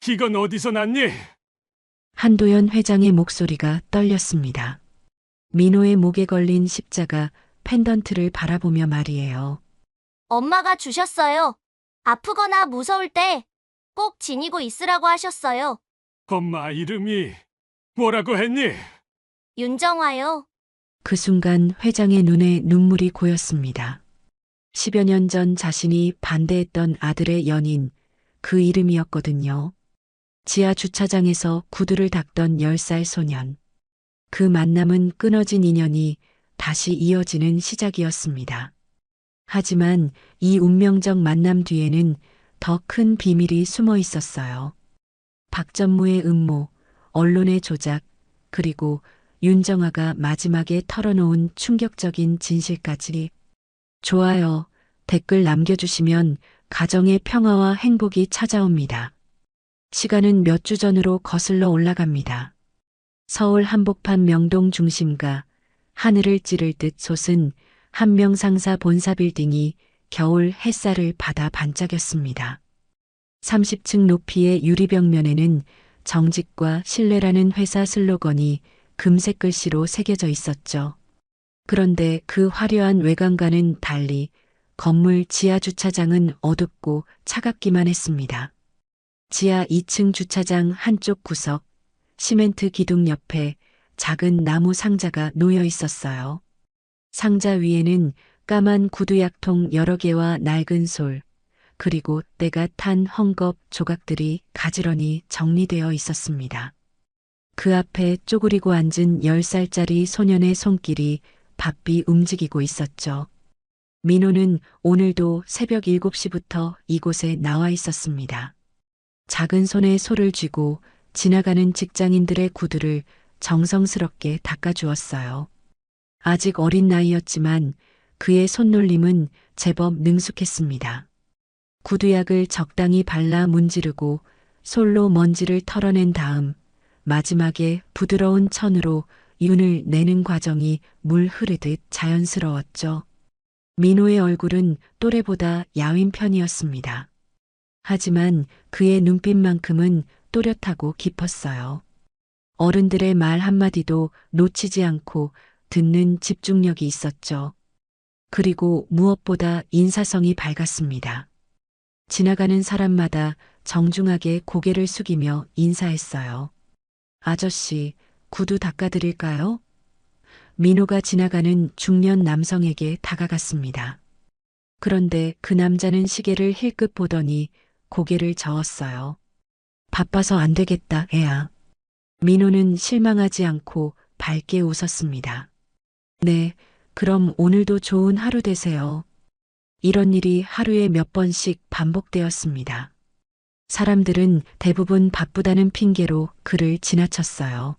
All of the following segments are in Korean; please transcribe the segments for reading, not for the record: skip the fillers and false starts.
이건 어디서 났니? 한도연 회장의 목소리가 떨렸습니다. 민호의 목에 걸린 십자가 펜던트를 바라보며 말이에요. 엄마가 주셨어요. 아프거나 무서울 때 꼭 지니고 있으라고 하셨어요. 엄마 이름이 뭐라고 했니? 윤정화요. 그 순간 회장의 눈에 눈물이 고였습니다. 10여 년 전 자신이 반대했던 아들의 연인, 그 이름이었거든요. 지하 주차장에서 구두를 닦던 10살 소년. 그 만남은 끊어진 인연이 다시 이어지는 시작이었습니다. 하지만 이 운명적 만남 뒤에는 더 큰 비밀이 숨어 있었어요. 박전무의 음모, 언론의 조작, 그리고 윤정아가 마지막에 털어놓은 충격적인 진실까지. 좋아요, 댓글 남겨주시면 가정의 평화와 행복이 찾아옵니다. 시간은 몇 주 전으로 거슬러 올라갑니다. 서울 한복판 명동 중심가, 하늘을 찌를 듯 솟은 한명상사 본사 빌딩이 겨울 햇살을 받아 반짝였습니다. 30층 높이의 유리벽면에는 정직과 신뢰라는 회사 슬로건이 금색 글씨로 새겨져 있었죠. 그런데 그 화려한 외관과는 달리 건물 지하 주차장은 어둡고 차갑기만 했습니다. 지하 2층 주차장 한쪽 구석, 시멘트 기둥 옆에 작은 나무 상자가 놓여 있었어요. 상자 위에는 까만 구두약통 여러 개와 낡은 솔, 그리고 때가 탄 헝겊 조각들이 가지런히 정리되어 있었습니다. 그 앞에 쪼그리고 앉은 10살짜리 소년의 손길이 바삐 움직이고 있었죠. 민호는 오늘도 새벽 7시부터 이곳에 나와 있었습니다. 작은 손에 솔을 쥐고 지나가는 직장인들의 구두를 정성스럽게 닦아주었어요. 아직 어린 나이였지만 그의 손놀림은 제법 능숙했습니다. 구두약을 적당히 발라 문지르고 솔로 먼지를 털어낸 다음 마지막에 부드러운 천으로 윤을 내는 과정이 물 흐르듯 자연스러웠죠. 민호의 얼굴은 또래보다 야윈 편이었습니다. 하지만 그의 눈빛만큼은 또렷하고 깊었어요. 어른들의 말 한마디도 놓치지 않고 듣는 집중력이 있었죠. 그리고 무엇보다 인사성이 밝았습니다. 지나가는 사람마다 정중하게 고개를 숙이며 인사했어요. 아저씨, 구두 닦아드릴까요? 민호가 지나가는 중년 남성에게 다가갔습니다. 그런데 그 남자는 시계를 힐끗 보더니 고개를 저었어요. 바빠서 안 되겠다, 애야. 민호는 실망하지 않고 밝게 웃었습니다. 네, 그럼 오늘도 좋은 하루 되세요. 이런 일이 하루에 몇 번씩 반복되었습니다. 사람들은 대부분 바쁘다는 핑계로 그를 지나쳤어요.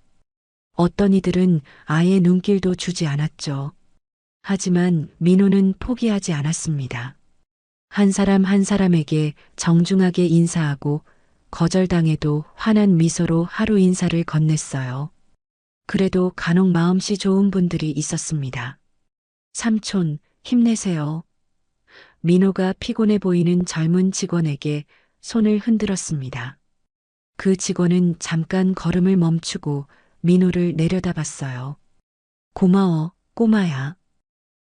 어떤 이들은 아예 눈길도 주지 않았죠. 하지만 민호는 포기하지 않았습니다. 한 사람 한 사람에게 정중하게 인사하고 거절당해도 환한 미소로 하루 인사를 건넸어요. 그래도 간혹 마음씨 좋은 분들이 있었습니다. 삼촌, 힘내세요. 민호가 피곤해 보이는 젊은 직원에게 손을 흔들었습니다. 그 직원은 잠깐 걸음을 멈추고 민호를 내려다봤어요. 고마워, 꼬마야.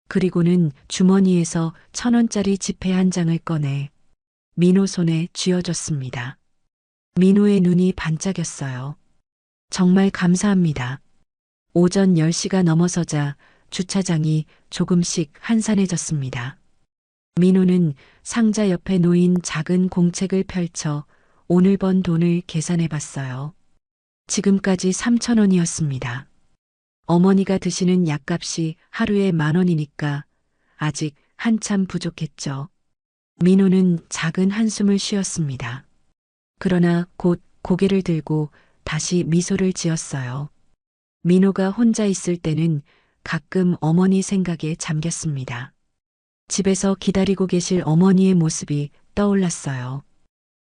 그리고는 주머니에서 1,000원짜리 지폐 한 장을 꺼내 민호 손에 쥐어줬습니다. 민호의 눈이 반짝였어요. 정말 감사합니다. 오전 10시가 넘어서자 주차장이 조금씩 한산해졌습니다. 민호는 상자 옆에 놓인 작은 공책을 펼쳐 오늘 번 돈을 계산해 봤어요. 지금까지 3,000원이었습니다. 어머니가 드시는 약값이 하루에 10,000원이니까 아직 한참 부족했죠. 민호는 작은 한숨을 쉬었습니다. 그러나 곧 고개를 들고 다시 미소를 지었어요. 민호가 혼자 있을 때는 가끔 어머니 생각에 잠겼습니다. 집에서 기다리고 계실 어머니의 모습이 떠올랐어요.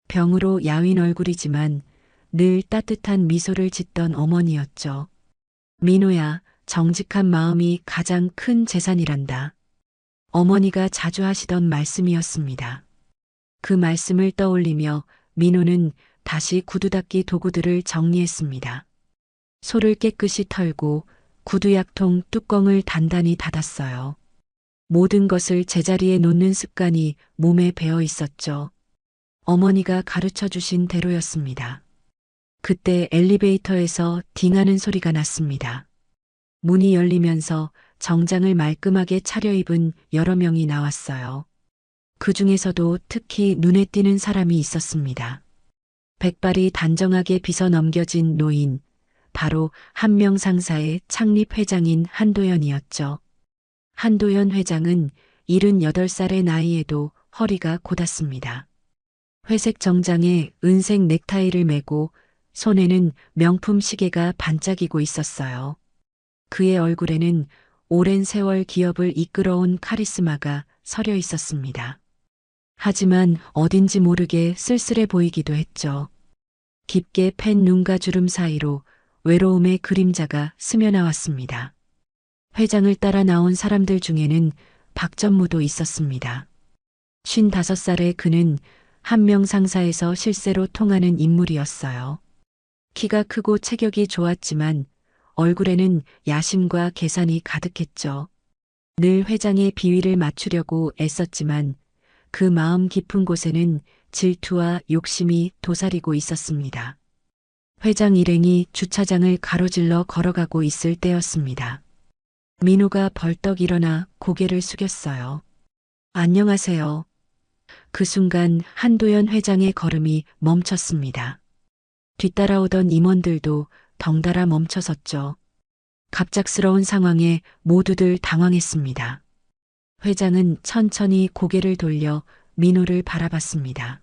병으로 야윈 얼굴이지만 늘 따뜻한 미소를 짓던 어머니였죠. 민호야, 정직한 마음이 가장 큰 재산이란다. 어머니가 자주 하시던 말씀이었습니다. 그 말씀을 떠올리며 민호는 다시 구두 닦기 도구들을 정리했습니다. 소를 깨끗이 털고 구두약통 뚜껑을 단단히 닫았어요. 모든 것을 제자리에 놓는 습관이 몸에 배어 있었죠. 어머니가 가르쳐 주신 대로였습니다. 그때 엘리베이터에서 딩하는 소리가 났습니다. 문이 열리면서 정장을 말끔하게 차려입은 여러 명이 나왔어요. 그 중에서도 특히 눈에 띄는 사람이 있었습니다. 백발이 단정하게 빗어 넘겨진 노인, 바로 한명상사의 창립 회장인 한도연이었죠. 한도연 회장은 78살의 나이에도 허리가 곧았습니다. 회색 정장에 은색 넥타이를 메고 손에는 명품 시계가 반짝이고 있었어요. 그의 얼굴에는 오랜 세월 기업을 이끌어온 카리스마가 서려 있었습니다. 하지만 어딘지 모르게 쓸쓸해 보이기도 했죠. 깊게 팬 눈과 주름 사이로 외로움의 그림자가 스며나왔습니다. 회장을 따라 나온 사람들 중에는 박전무도 있었습니다. 55살의 그는 한명상사에서 실세로 통하는 인물이었어요. 키가 크고 체격이 좋았지만 얼굴에는 야심과 계산이 가득했죠. 늘 회장의 비위를 맞추려고 애썼지만 그 마음 깊은 곳에는 질투와 욕심이 도사리고 있었습니다. 회장 일행이 주차장을 가로질러 걸어가고 있을 때였습니다. 민호가 벌떡 일어나 고개를 숙였어요. 안녕하세요. 그 순간 한도연 회장의 걸음이 멈췄습니다. 뒤따라오던 임원들도 덩달아 멈춰섰죠. 갑작스러운 상황에 모두들 당황했습니다. 회장은 천천히 고개를 돌려 민호를 바라봤습니다.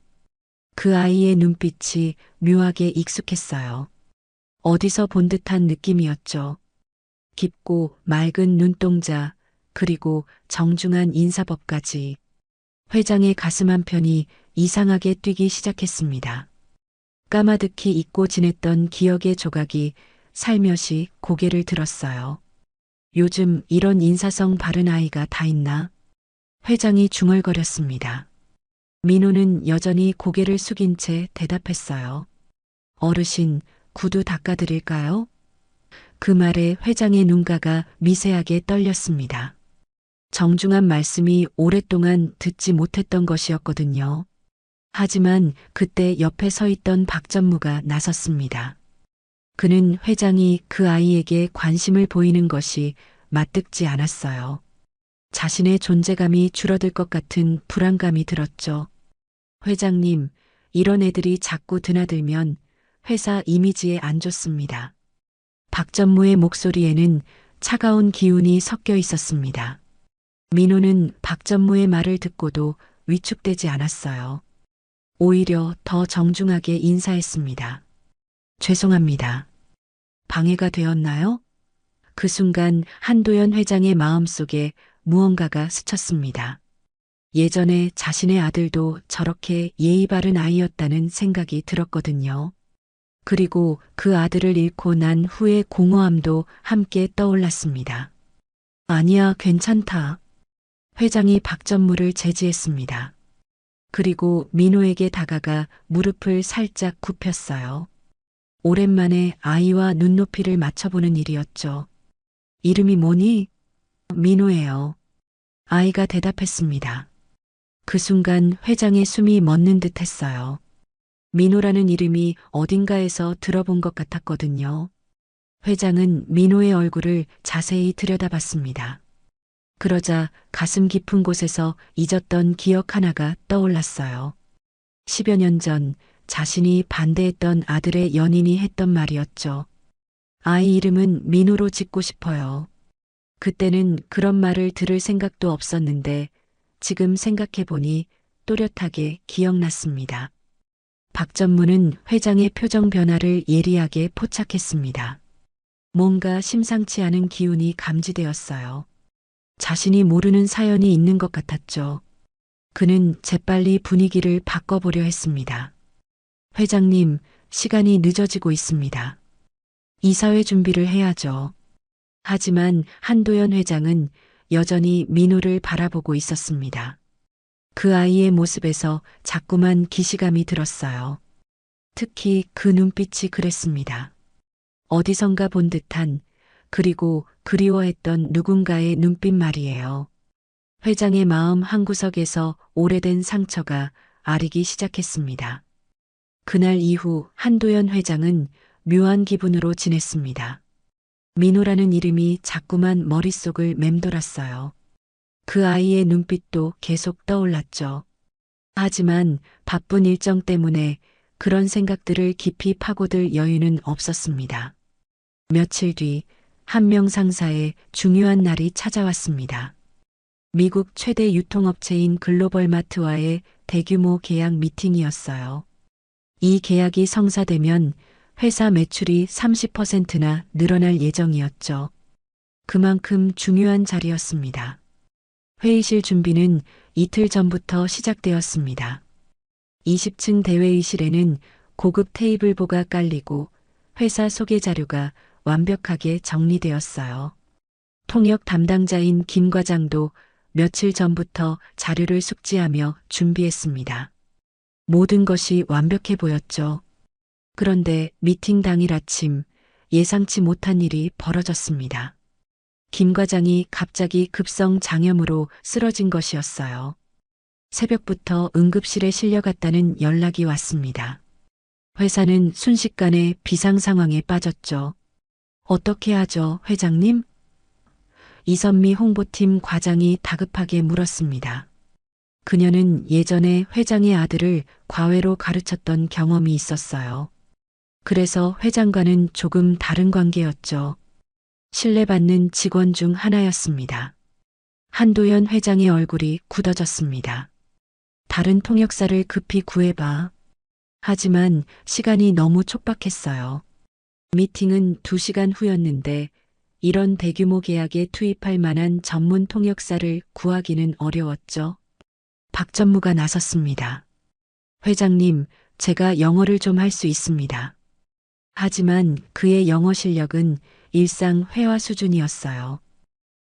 그 아이의 눈빛이 묘하게 익숙했어요. 어디서 본 듯한 느낌이었죠. 깊고 맑은 눈동자, 그리고 정중한 인사법까지. 회장의 가슴 한편이 이상하게 뛰기 시작했습니다. 까마득히 잊고 지냈던 기억의 조각이 살며시 고개를 들었어요. 요즘 이런 인사성 바른 아이가 다 있나? 회장이 중얼거렸습니다. 민호는 여전히 고개를 숙인 채 대답했어요. 어르신, 구두 닦아드릴까요? 그 말에 회장의 눈가가 미세하게 떨렸습니다. 정중한 말씀이 오랫동안 듣지 못했던 것이었거든요. 하지만 그때 옆에 서 있던 박전무가 나섰습니다. 그는 회장이 그 아이에게 관심을 보이는 것이 맞득지 않았어요. 자신의 존재감이 줄어들 것 같은 불안감이 들었죠. 회장님, 이런 애들이 자꾸 드나들면 회사 이미지에 안 좋습니다. 박전무의 목소리에는 차가운 기운이 섞여 있었습니다. 민호는 박전무의 말을 듣고도 위축되지 않았어요. 오히려 더 정중하게 인사했습니다. 죄송합니다. 방해가 되었나요? 그 순간 한도연 회장의 마음속에 무언가가 스쳤습니다. 예전에 자신의 아들도 저렇게 예의 바른 아이였다는 생각이 들었거든요. 그리고 그 아들을 잃고 난 후의 공허함도 함께 떠올랐습니다. 아니야, 괜찮다. 회장이 박전무를 제지했습니다. 그리고 민호에게 다가가 무릎을 살짝 굽혔어요. 오랜만에 아이와 눈높이를 맞춰보는 일이었죠. 이름이 뭐니? 민호예요. 아이가 대답했습니다. 그 순간 회장의 숨이 멎는 듯 했어요. 민호라는 이름이 어딘가에서 들어본 것 같았거든요. 회장은 민호의 얼굴을 자세히 들여다봤습니다. 그러자 가슴 깊은 곳에서 잊었던 기억 하나가 떠올랐어요. 10여 년 전 자신이 반대했던 아들의 연인이 했던 말이었죠. 아이 이름은 민호로 짓고 싶어요. 그때는 그런 말을 들을 생각도 없었는데 지금 생각해보니 또렷하게 기억났습니다. 박전무는 회장의 표정 변화를 예리하게 포착했습니다. 뭔가 심상치 않은 기운이 감지되었어요. 자신이 모르는 사연이 있는 것 같았죠. 그는 재빨리 분위기를 바꿔보려 했습니다. 회장님, 시간이 늦어지고 있습니다. 이사회 준비를 해야죠. 하지만 한도연 회장은 여전히 민호를 바라보고 있었습니다. 그 아이의 모습에서 자꾸만 기시감이 들었어요. 특히 그 눈빛이 그랬습니다. 어디선가 본 듯한, 그리고 그리워했던 누군가의 눈빛 말이에요. 회장의 마음 한구석에서 오래된 상처가 아리기 시작했습니다. 그날 이후 한도연 회장은 묘한 기분으로 지냈습니다. 민호라는 이름이 자꾸만 머릿속을 맴돌았어요. 그 아이의 눈빛도 계속 떠올랐죠. 하지만 바쁜 일정 때문에 그런 생각들을 깊이 파고들 여유는 없었습니다. 며칠 뒤 한 명 상사의 중요한 날이 찾아왔습니다. 미국 최대 유통업체인 글로벌마트와의 대규모 계약 미팅이었어요. 이 계약이 성사되면 회사 매출이 30%나 늘어날 예정이었죠. 그만큼 중요한 자리였습니다. 회의실 준비는 이틀 전부터 시작되었습니다. 20층 대회의실에는 고급 테이블보가 깔리고 회사 소개 자료가 완벽하게 정리되었어요. 통역 담당자인 김 과장도 며칠 전부터 자료를 숙지하며 준비했습니다. 모든 것이 완벽해 보였죠. 그런데 미팅 당일 아침 예상치 못한 일이 벌어졌습니다. 김 과장이 갑자기 급성 장염으로 쓰러진 것이었어요. 새벽부터 응급실에 실려갔다는 연락이 왔습니다. 회사는 순식간에 비상 상황에 빠졌죠. 어떻게 하죠, 회장님? 이선미 홍보팀 과장이 다급하게 물었습니다. 그녀는 예전에 회장의 아들을 과외로 가르쳤던 경험이 있었어요. 그래서 회장과는 조금 다른 관계였죠. 신뢰받는 직원 중 하나였습니다. 한도연 회장의 얼굴이 굳어졌습니다. 다른 통역사를 급히 구해봐. 하지만 시간이 너무 촉박했어요. 미팅은 2시간 후였는데 이런 대규모 계약에 투입할 만한 전문 통역사를 구하기는 어려웠죠. 박 전무가 나섰습니다. 회장님, 제가 영어를 좀 할 수 있습니다. 하지만 그의 영어 실력은 일상 회화 수준이었어요.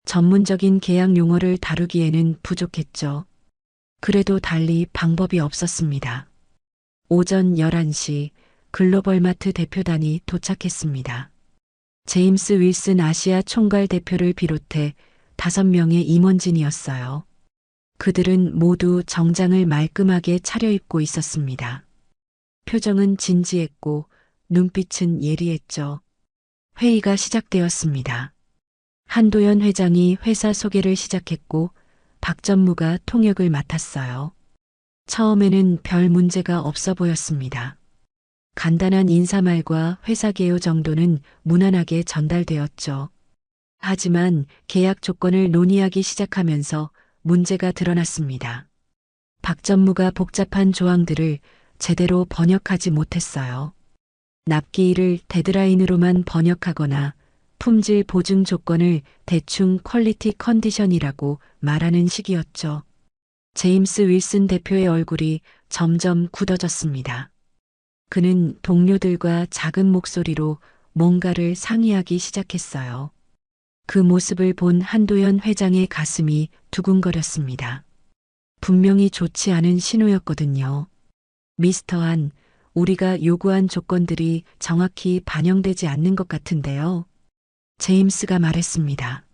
전문적인 계약 용어를 다루기에는 부족했죠. 그래도 달리 방법이 없었습니다. 오전 11시 글로벌마트 대표단이 도착했습니다. 제임스 윌슨 아시아 총괄 대표를 비롯해 5명의 임원진이었어요. 그들은 모두 정장을 말끔하게 차려입고 있었습니다. 표정은 진지했고 눈빛은 예리했죠. 회의가 시작되었습니다. 한도연 회장이 회사 소개를 시작했고 박 전무가 통역을 맡았어요. 처음에는 별 문제가 없어 보였습니다. 간단한 인사말과 회사 개요 정도는 무난하게 전달되었죠. 하지만 계약 조건을 논의하기 시작하면서 문제가 드러났습니다. 박 전무가 복잡한 조항들을 제대로 번역하지 못했어요. 납기일을 데드라인으로만 번역하거나 품질 보증 조건을 대충 퀄리티 컨디션이라고 말하는 식이었죠. 제임스 윌슨 대표의 얼굴이 점점 굳어졌습니다. 그는 동료들과 작은 목소리로 뭔가를 상의하기 시작했어요. 그 모습을 본 한도연 회장의 가슴이 두근거렸습니다. 분명히 좋지 않은 신호였거든요. 미스터 한, 우리가 요구한 조건들이 정확히 반영되지 않는 것 같은데요. 제임스가 말했습니다.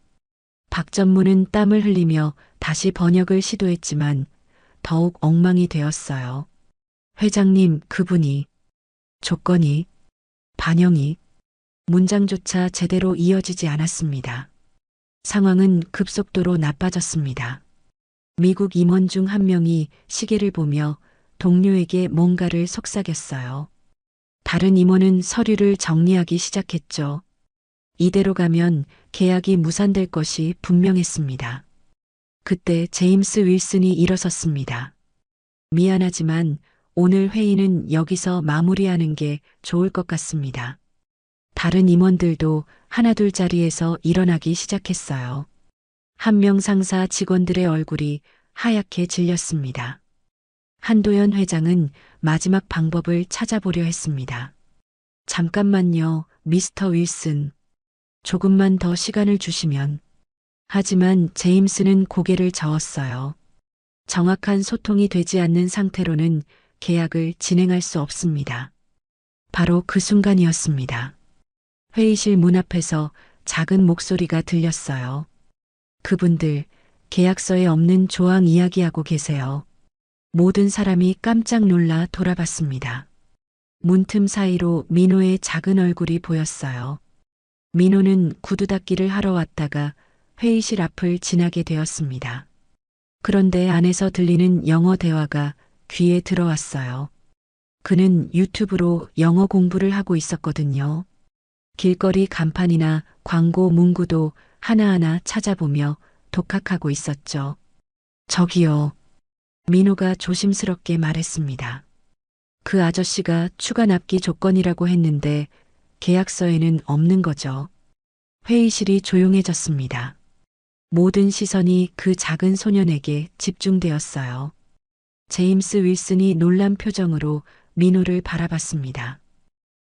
박 전무는 땀을 흘리며 다시 번역을 시도했지만 더욱 엉망이 되었어요. 회장님, 그분이, 조건이, 반영이, 문장조차 제대로 이어지지 않았습니다. 상황은 급속도로 나빠졌습니다. 미국 임원 중 한 명이 시계를 보며 동료에게 뭔가를 속삭였어요. 다른 임원은 서류를 정리하기 시작했죠. 이대로 가면 계약이 무산될 것이 분명했습니다. 그때 제임스 윌슨이 일어섰습니다. 미안하지만 오늘 회의는 여기서 마무리하는 게 좋을 것 같습니다. 다른 임원들도 하나둘 자리에서 일어나기 시작했어요. 한 명 상사 직원들의 얼굴이 하얗게 질렸습니다. 한도연 회장은 마지막 방법을 찾아보려 했습니다. 잠깐만요, 미스터 윌슨. 조금만 더 시간을 주시면. 하지만 제임스는 고개를 저었어요. 정확한 소통이 되지 않는 상태로는 계약을 진행할 수 없습니다. 바로 그 순간이었습니다. 회의실 문 앞에서 작은 목소리가 들렸어요. 그분들 계약서에 없는 조항 이야기하고 계세요. 모든 사람이 깜짝 놀라 돌아봤습니다. 문틈 사이로 민호의 작은 얼굴이 보였어요. 민호는 구두 닦기를 하러 왔다가 회의실 앞을 지나게 되었습니다. 그런데 안에서 들리는 영어 대화가 귀에 들어왔어요. 그는 유튜브로 영어 공부를 하고 있었거든요. 길거리 간판이나 광고 문구도 하나하나 찾아보며 독학하고 있었죠. 저기요. 민호가 조심스럽게 말했습니다. 그 아저씨가 추가 납기 조건이라고 했는데 계약서에는 없는 거죠. 회의실이 조용해졌습니다. 모든 시선이 그 작은 소년에게 집중되었어요. 제임스 윌슨이 놀란 표정으로 민호를 바라봤습니다.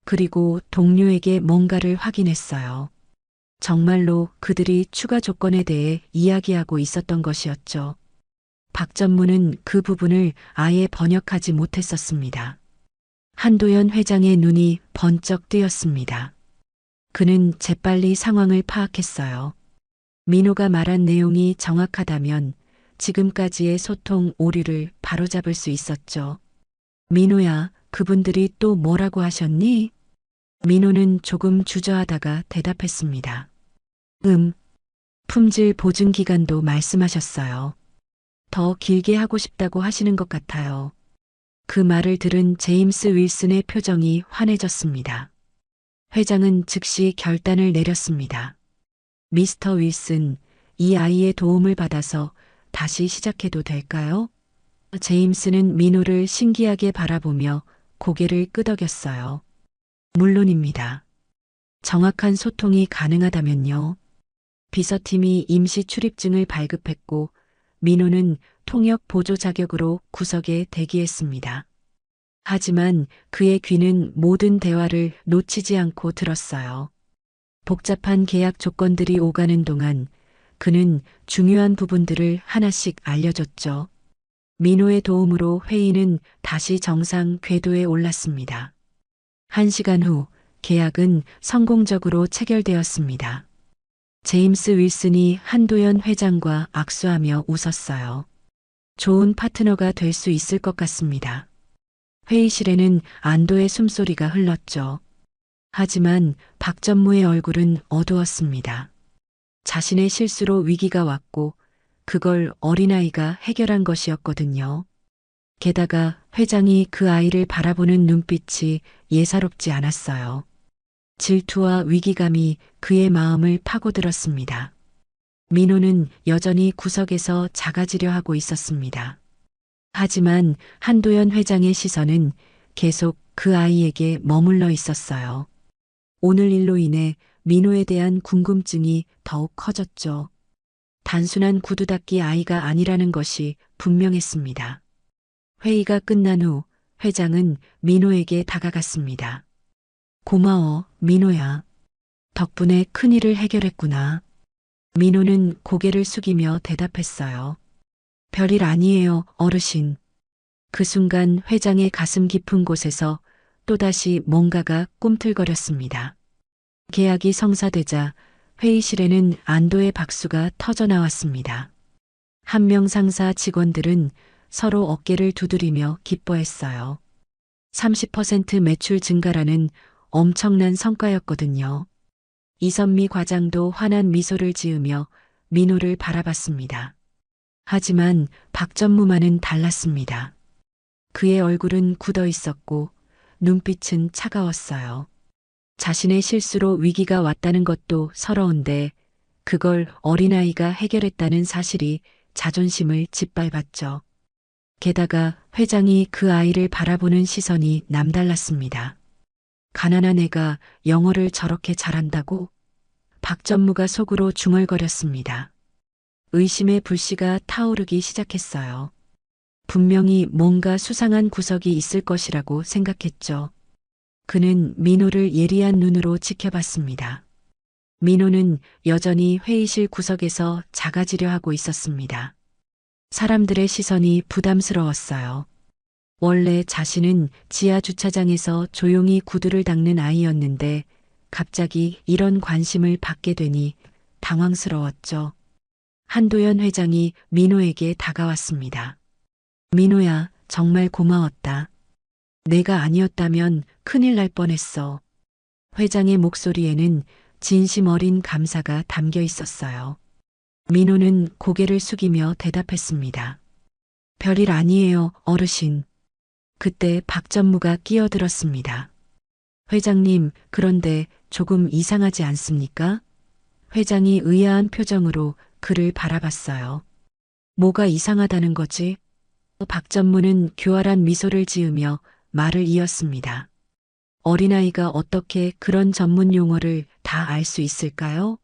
그리고 동료에게 뭔가를 확인했어요. 정말로 그들이 추가 조건에 대해 이야기하고 있었던 것이었죠. 박 전무는 그 부분을 아예 번역하지 못했었습니다. 한도연 회장의 눈이 번쩍 뜨였습니다. 그는 재빨리 상황을 파악했어요. 민호가 말한 내용이 정확하다면 지금까지의 소통 오류를 바로잡을 수 있었죠. 민호야, 그분들이 또 뭐라고 하셨니? 민호는 조금 주저하다가 대답했습니다. 품질 보증 기간도 말씀하셨어요. 더 길게 하고 싶다고 하시는 것 같아요. 그 말을 들은 제임스 윌슨의 표정이 환해졌습니다. 회장은 즉시 결단을 내렸습니다. 미스터 윌슨, 이 아이의 도움을 받아서 다시 시작해도 될까요? 제임스는 민호를 신기하게 바라보며 고개를 끄덕였어요. 물론입니다. 정확한 소통이 가능하다면요. 비서팀이 임시 출입증을 발급했고 민호는 통역 보조 자격으로 구석에 대기했습니다. 하지만 그의 귀는 모든 대화를 놓치지 않고 들었어요. 복잡한 계약 조건들이 오가는 동안 그는 중요한 부분들을 하나씩 알려줬죠. 민호의 도움으로 회의는 다시 정상 궤도에 올랐습니다. 1시간 후 계약은 성공적으로 체결되었습니다. 제임스 윌슨이 한도연 회장과 악수하며 웃었어요. 좋은 파트너가 될 수 있을 것 같습니다. 회의실에는 안도의 숨소리가 흘렀죠. 하지만 박 전무의 얼굴은 어두웠습니다. 자신의 실수로 위기가 왔고 그걸 어린아이가 해결한 것이었거든요. 게다가 회장이 그 아이를 바라보는 눈빛이 예사롭지 않았어요. 질투와 위기감이 그의 마음을 파고들었습니다. 민호는 여전히 구석에서 작아지려 하고 있었습니다. 하지만 한도연 회장의 시선은 계속 그 아이에게 머물러 있었어요. 오늘 일로 인해 민호에 대한 궁금증이 더욱 커졌죠. 단순한 구두 닦기 아이가 아니라는 것이 분명했습니다. 회의가 끝난 후 회장은 민호에게 다가갔습니다. 고마워, 민호야. 덕분에 큰일을 해결했구나. 민호는 고개를 숙이며 대답했어요. 별일 아니에요, 어르신. 그 순간 회장의 가슴 깊은 곳에서 또다시 뭔가가 꿈틀거렸습니다. 계약이 성사되자 회의실에는 안도의 박수가 터져 나왔습니다. 한 명 상사 직원들은 서로 어깨를 두드리며 기뻐했어요. 30% 매출 증가라는 엄청난 성과였거든요. 이선미 과장도 환한 미소를 지으며 민호를 바라봤습니다. 하지만 박 전무만은 달랐습니다. 그의 얼굴은 굳어 있었고 눈빛은 차가웠어요. 자신의 실수로 위기가 왔다는 것도 서러운데 그걸 어린아이가 해결했다는 사실이 자존심을 짓밟았죠. 게다가 회장이 그 아이를 바라보는 시선이 남달랐습니다. 가난한 애가 영어를 저렇게 잘한다고? 박 전무가 속으로 중얼거렸습니다. 의심의 불씨가 타오르기 시작했어요. 분명히 뭔가 수상한 구석이 있을 것이라고 생각했죠. 그는 민호를 예리한 눈으로 지켜봤습니다. 민호는 여전히 회의실 구석에서 작아지려 하고 있었습니다. 사람들의 시선이 부담스러웠어요. 원래 자신은 지하 주차장에서 조용히 구두를 닦는 아이였는데 갑자기 이런 관심을 받게 되니 당황스러웠죠. 한도연 회장이 민호에게 다가왔습니다. 민호야, 정말 고마웠다. 내가 아니었다면 큰일 날 뻔했어. 회장의 목소리에는 진심 어린 감사가 담겨 있었어요. 민호는 고개를 숙이며 대답했습니다. 별일 아니에요, 어르신. 그때 박 전무가 끼어들었습니다. 회장님, 그런데 조금 이상하지 않습니까? 회장이 의아한 표정으로 그를 바라봤어요. 뭐가 이상하다는 거지? 박 전무는 교활한 미소를 지으며 말을 이었습니다. 어린아이가 어떻게 그런 전문 용어를 다 알 수 있을까요?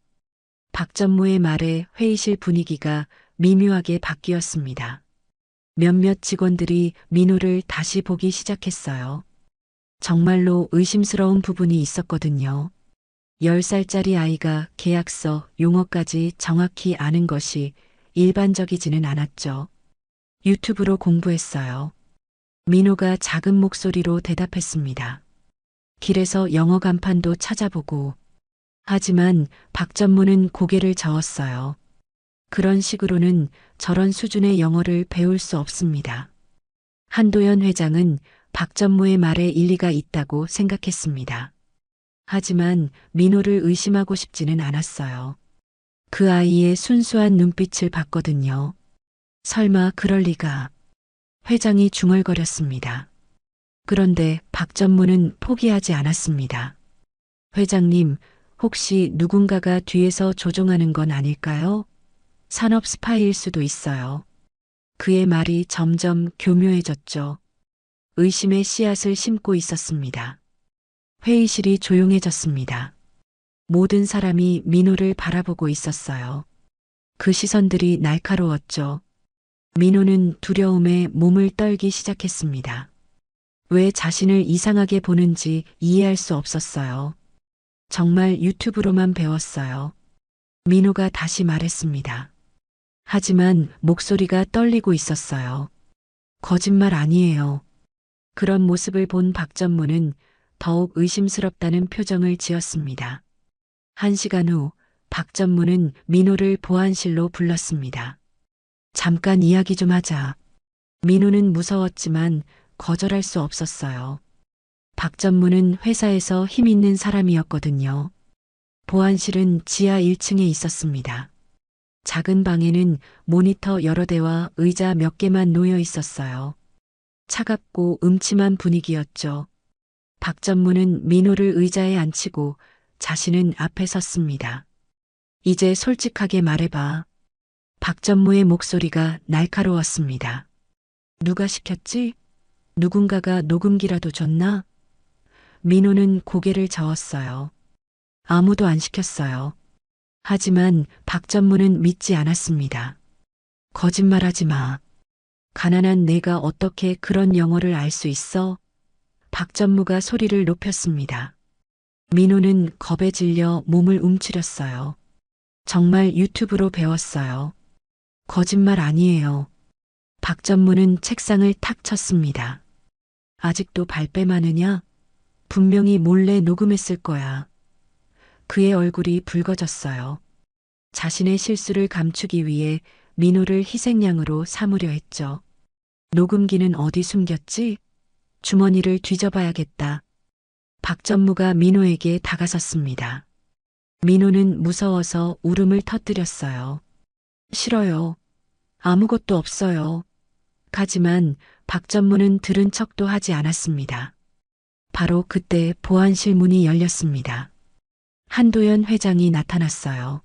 박 전무의 말에 회의실 분위기가 미묘하게 바뀌었습니다. 몇몇 직원들이 민호를 다시 보기 시작했어요. 정말로 의심스러운 부분이 있었거든요. 10살짜리 아이가 계약서, 용어까지 정확히 아는 것이 일반적이지는 않았죠. 유튜브로 공부했어요. 민호가 작은 목소리로 대답했습니다. 길에서 영어 간판도 찾아보고. 하지만 박 전무는 고개를 저었어요. 그런 식으로는 저런 수준의 영어를 배울 수 없습니다. 한도연 회장은 박 전무의 말에 일리가 있다고 생각했습니다. 하지만 민호를 의심하고 싶지는 않았어요. 그 아이의 순수한 눈빛을 봤거든요. 설마 그럴 리가. 회장이 중얼거렸습니다. 그런데 박 전무는 포기하지 않았습니다. 회장님, 혹시 누군가가 뒤에서 조종하는 건 아닐까요? 산업 스파이일 수도 있어요. 그의 말이 점점 교묘해졌죠. 의심의 씨앗을 심고 있었습니다. 회의실이 조용해졌습니다. 모든 사람이 민호를 바라보고 있었어요. 그 시선들이 날카로웠죠. 민호는 두려움에 몸을 떨기 시작했습니다. 왜 자신을 이상하게 보는지 이해할 수 없었어요. 정말 유튜브로만 배웠어요. 민호가 다시 말했습니다. 하지만 목소리가 떨리고 있었어요. 거짓말 아니에요. 그런 모습을 본 박 전무는 더욱 의심스럽다는 표정을 지었습니다. 1시간 후 박 전무는 민호를 보안실로 불렀습니다. 잠깐 이야기 좀 하자. 민호는 무서웠지만 거절할 수 없었어요. 박 전무는 회사에서 힘 있는 사람이었거든요. 보안실은 지하 1층에 있었습니다. 작은 방에는 모니터 여러 대와 의자 몇 개만 놓여 있었어요. 차갑고 음침한 분위기였죠. 박 전무는 민호를 의자에 앉히고 자신은 앞에 섰습니다. 이제 솔직하게 말해봐. 박 전무의 목소리가 날카로웠습니다. 누가 시켰지? 누군가가 녹음기라도 줬나? 민호는 고개를 저었어요. 아무도 안 시켰어요. 하지만 박 전무는 믿지 않았습니다. 거짓말하지 마. 가난한 내가 어떻게 그런 영어를 알 수 있어? 박 전무가 소리를 높였습니다. 민호는 겁에 질려 몸을 움츠렸어요. 정말 유튜브로 배웠어요. 거짓말 아니에요. 박 전무는 책상을 탁 쳤습니다. 아직도 발뺌하느냐? 분명히 몰래 녹음했을 거야. 그의 얼굴이 붉어졌어요. 자신의 실수를 감추기 위해 민호를 희생양으로 삼으려 했죠. 녹음기는 어디 숨겼지? 주머니를 뒤져봐야겠다. 박 전무가 민호에게 다가섰습니다. 민호는 무서워서 울음을 터뜨렸어요. 싫어요. 아무것도 없어요. 하지만 박 전무는 들은 척도 하지 않았습니다. 바로 그때 보안실 문이 열렸습니다. 한도연 회장이 나타났어요.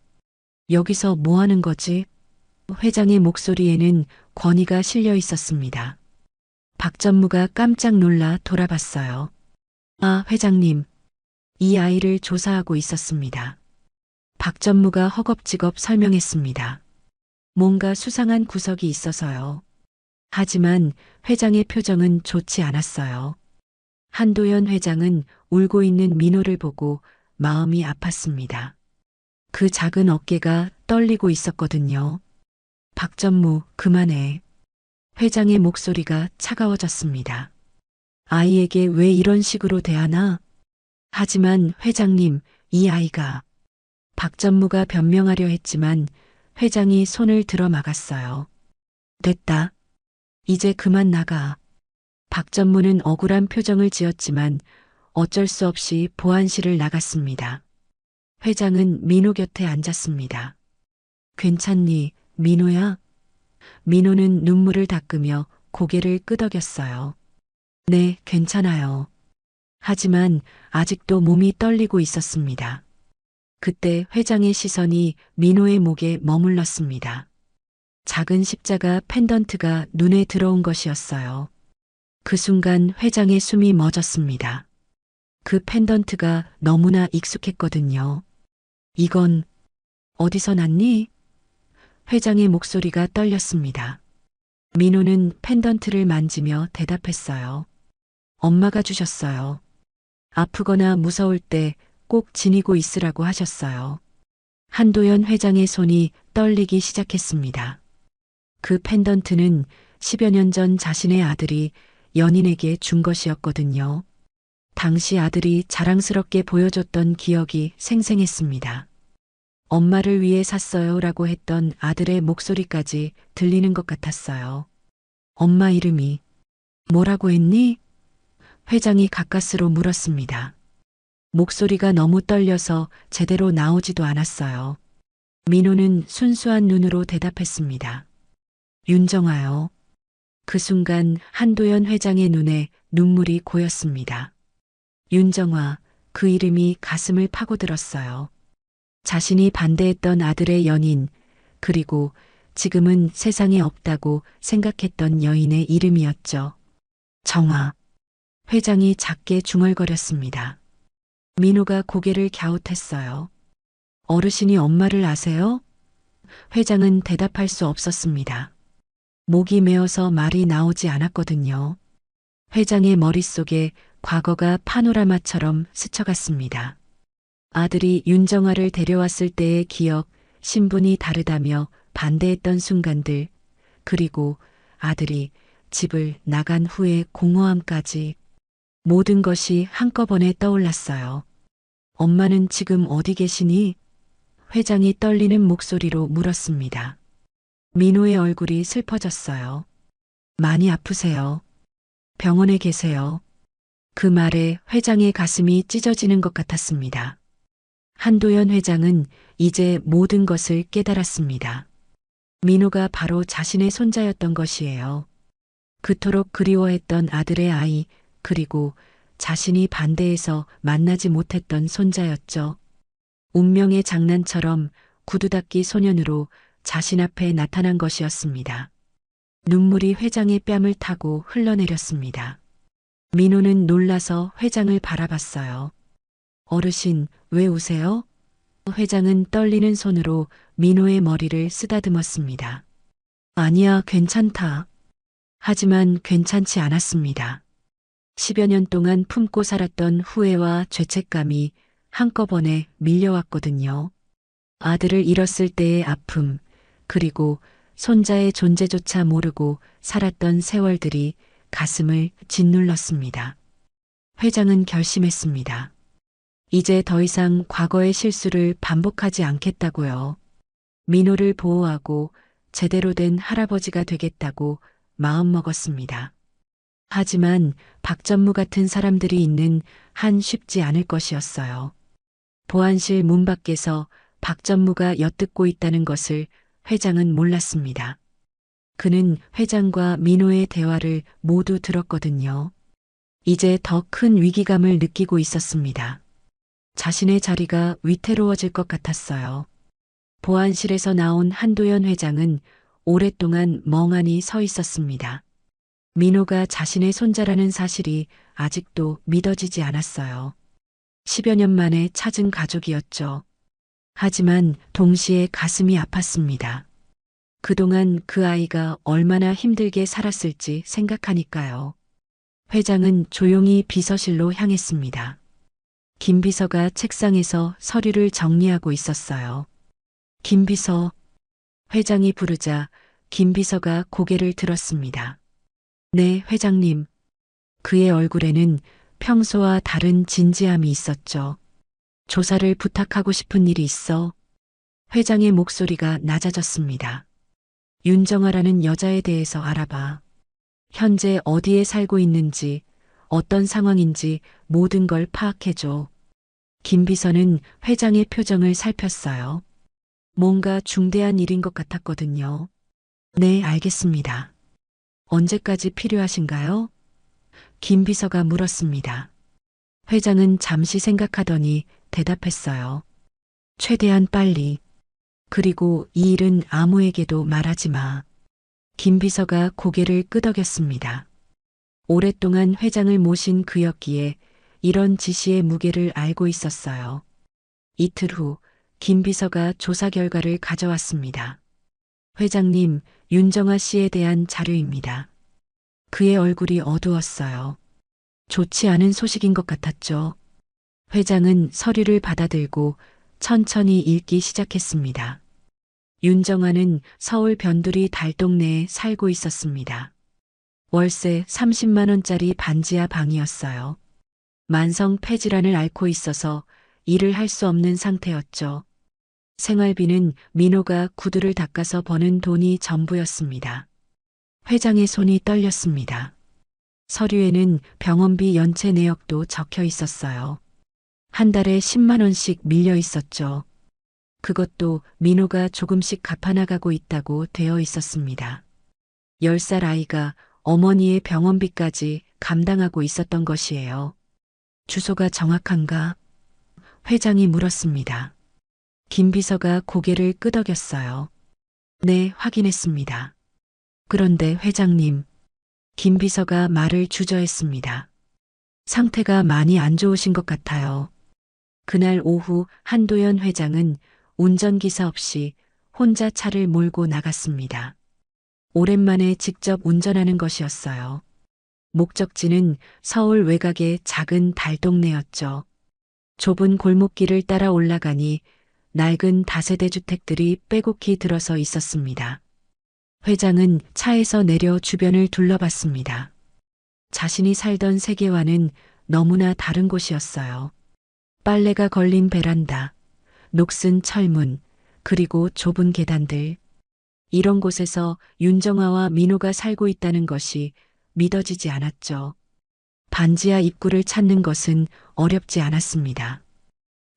여기서 뭐 하는 거지? 회장의 목소리에는 권위가 실려 있었습니다. 박 전무가 깜짝 놀라 돌아봤어요. 아, 회장님. 이 아이를 조사하고 있었습니다. 박 전무가 허겁지겁 설명했습니다. 뭔가 수상한 구석이 있어서요. 하지만 회장의 표정은 좋지 않았어요. 한도연 회장은 울고 있는 민호를 보고 마음이 아팠습니다. 그 작은 어깨가 떨리고 있었거든요. 박 전무, 그만해. 회장의 목소리가 차가워졌습니다. 아이에게 왜 이런 식으로 대하나? 하지만 회장님, 이 아이가 박 전무가 변명하려 했지만 회장이 손을 들어 막았어요. 됐다. 이제 그만 나가. 박 전무는 억울한 표정을 지었지만 어쩔 수 없이 보안실을 나갔습니다. 회장은 민호 곁에 앉았습니다. 괜찮니, 민호야? 민호는 눈물을 닦으며 고개를 끄덕였어요. 네, 괜찮아요. 하지만 아직도 몸이 떨리고 있었습니다. 그때 회장의 시선이 민호의 목에 머물렀습니다. 작은 십자가 펜던트가 눈에 들어온 것이었어요. 그 순간 회장의 숨이 멎었습니다. 그 펜던트가 너무나 익숙했거든요. 이건 어디서 났니? 회장의 목소리가 떨렸습니다. 민호는 펜던트를 만지며 대답했어요. 엄마가 주셨어요. 아프거나 무서울 때 꼭 지니고 있으라고 하셨어요. 한도연 회장의 손이 떨리기 시작했습니다. 그 펜던트는 10여 년 전 자신의 아들이 연인에게 준 것이었거든요. 당시 아들이 자랑스럽게 보여줬던 기억이 생생했습니다. 엄마를 위해 샀어요 라고 했던 아들의 목소리까지 들리는 것 같았어요. 엄마 이름이 뭐라고 했니? 회장이 가까스로 물었습니다. 목소리가 너무 떨려서 제대로 나오지도 않았어요. 민호는 순수한 눈으로 대답했습니다. 윤정아요. 그 순간 한도연 회장의 눈에 눈물이 고였습니다. 윤정아, 그 이름이 가슴을 파고들었어요. 자신이 반대했던 아들의 연인, 그리고 지금은 세상에 없다고 생각했던 여인의 이름이었죠. 정아. 회장이 작게 중얼거렸습니다. 민호가 고개를 갸웃했어요. 어르신이 엄마를 아세요? 회장은 대답할 수 없었습니다. 목이 메어서 말이 나오지 않았거든요. 회장의 머릿속에 과거가 파노라마처럼 스쳐갔습니다. 아들이 윤정아를 데려왔을 때의 기억, 신분이 다르다며 반대했던 순간들, 그리고 아들이 집을 나간 후의 공허함까지 모든 것이 한꺼번에 떠올랐어요. 엄마는 지금 어디 계시니? 회장이 떨리는 목소리로 물었습니다. 민호의 얼굴이 슬퍼졌어요. 많이 아프세요. 병원에 계세요. 그 말에 회장의 가슴이 찢어지는 것 같았습니다. 한도연 회장은 이제 모든 것을 깨달았습니다. 민호가 바로 자신의 손자였던 것이에요. 그토록 그리워했던 아들의 아이, 그리고 자신이 반대해서 만나지 못했던 손자였죠. 운명의 장난처럼 구두 닦기 소년으로 자신 앞에 나타난 것이었습니다. 눈물이 회장의 뺨을 타고 흘러내렸습니다. 민호는 놀라서 회장을 바라봤어요. 어르신, 왜 우세요? 회장은 떨리는 손으로 민호의 머리를 쓰다듬었습니다. 아니야, 괜찮다. 하지만 괜찮지 않았습니다. 10여 년 동안 품고 살았던 후회와 죄책감이 한꺼번에 밀려왔거든요. 아들을 잃었을 때의 아픔, 그리고 손자의 존재조차 모르고 살았던 세월들이 가슴을 짓눌렀습니다. 회장은 결심했습니다. 이제 더 이상 과거의 실수를 반복하지 않겠다고요. 민호를 보호하고 제대로 된 할아버지가 되겠다고 마음먹었습니다. 하지만 박전무 같은 사람들이 있는 한 쉽지 않을 것이었어요. 보안실 문 밖에서 박전무가 엿듣고 있다는 것을 회장은 몰랐습니다. 그는 회장과 민호의 대화를 모두 들었거든요. 이제 더 큰 위기감을 느끼고 있었습니다. 자신의 자리가 위태로워질 것 같았어요. 보안실에서 나온 한도연 회장은 오랫동안 멍하니 서 있었습니다. 민호가 자신의 손자라는 사실이 아직도 믿어지지 않았어요. 10여 년 만에 찾은 가족이었죠. 하지만 동시에 가슴이 아팠습니다. 그동안 그 아이가 얼마나 힘들게 살았을지 생각하니까요. 회장은 조용히 비서실로 향했습니다. 김 비서가 책상에서 서류를 정리하고 있었어요. 김 비서, 회장이 부르자 김 비서가 고개를 들었습니다. 네, 회장님. 그의 얼굴에는 평소와 다른 진지함이 있었죠. 조사를 부탁하고 싶은 일이 있어. 회장의 목소리가 낮아졌습니다. 윤정아라는 여자에 대해서 알아봐. 현재 어디에 살고 있는지, 어떤 상황인지 모든 걸 파악해줘. 김 비서는 회장의 표정을 살폈어요. 뭔가 중대한 일인 것 같았거든요. 네, 알겠습니다. 언제까지 필요하신가요? 김 비서가 물었습니다. 회장은 잠시 생각하더니 대답했어요. 최대한 빨리. 그리고 이 일은 아무에게도 말하지 마. 김 비서가 고개를 끄덕였습니다. 오랫동안 회장을 모신 그였기에 이런 지시의 무게를 알고 있었어요. 이틀 후, 김 비서가 조사 결과를 가져왔습니다. 회장님, 윤정아 씨에 대한 자료입니다. 그의 얼굴이 어두웠어요. 좋지 않은 소식인 것 같았죠. 회장은 서류를 받아들고 천천히 읽기 시작했습니다. 윤정아는 서울 변두리 달동네에 살고 있었습니다. 월세 30만 원짜리 반지하 방이었어요. 만성 폐질환을 앓고 있어서 일을 할 수 없는 상태였죠. 생활비는 민호가 구두를 닦아서 버는 돈이 전부였습니다. 회장의 손이 떨렸습니다. 서류에는 병원비 연체 내역도 적혀 있었어요. 한 달에 10만 원씩 밀려 있었죠. 그것도 민호가 조금씩 갚아나가고 있다고 되어 있었습니다. 10살 아이가 어머니의 병원비까지 감당하고 있었던 것이에요. 주소가 정확한가? 회장이 물었습니다. 김 비서가 고개를 끄덕였어요. 네, 확인했습니다. 그런데 회장님, 김 비서가 말을 주저했습니다. 상태가 많이 안 좋으신 것 같아요. 그날 오후 한도연 회장은 운전기사 없이 혼자 차를 몰고 나갔습니다. 오랜만에 직접 운전하는 것이었어요. 목적지는 서울 외곽의 작은 달동네였죠. 좁은 골목길을 따라 올라가니 낡은 다세대 주택들이 빼곡히 들어서 있었습니다. 회장은 차에서 내려 주변을 둘러봤습니다. 자신이 살던 세계와는 너무나 다른 곳이었어요. 빨래가 걸린 베란다, 녹슨 철문, 그리고 좁은 계단들. 이런 곳에서 윤정아와 민호가 살고 있다는 것이 믿어지지 않았죠. 반지하 입구를 찾는 것은 어렵지 않았습니다.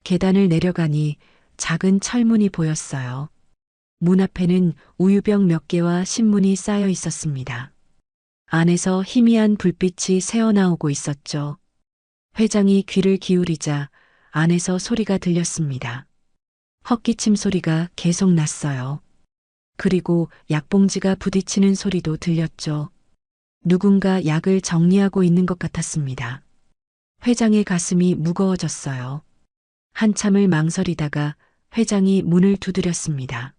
계단을 내려가니 작은 철문이 보였어요. 문 앞에는 우유병 몇 개와 신문이 쌓여 있었습니다. 안에서 희미한 불빛이 새어나오고 있었죠. 회장이 귀를 기울이자 안에서 소리가 들렸습니다. 헛기침 소리가 계속 났어요. 그리고 약봉지가 부딪히는 소리도 들렸죠. 누군가 약을 정리하고 있는 것 같았습니다. 회장의 가슴이 무거워졌어요. 한참을 망설이다가 회장이 문을 두드렸습니다.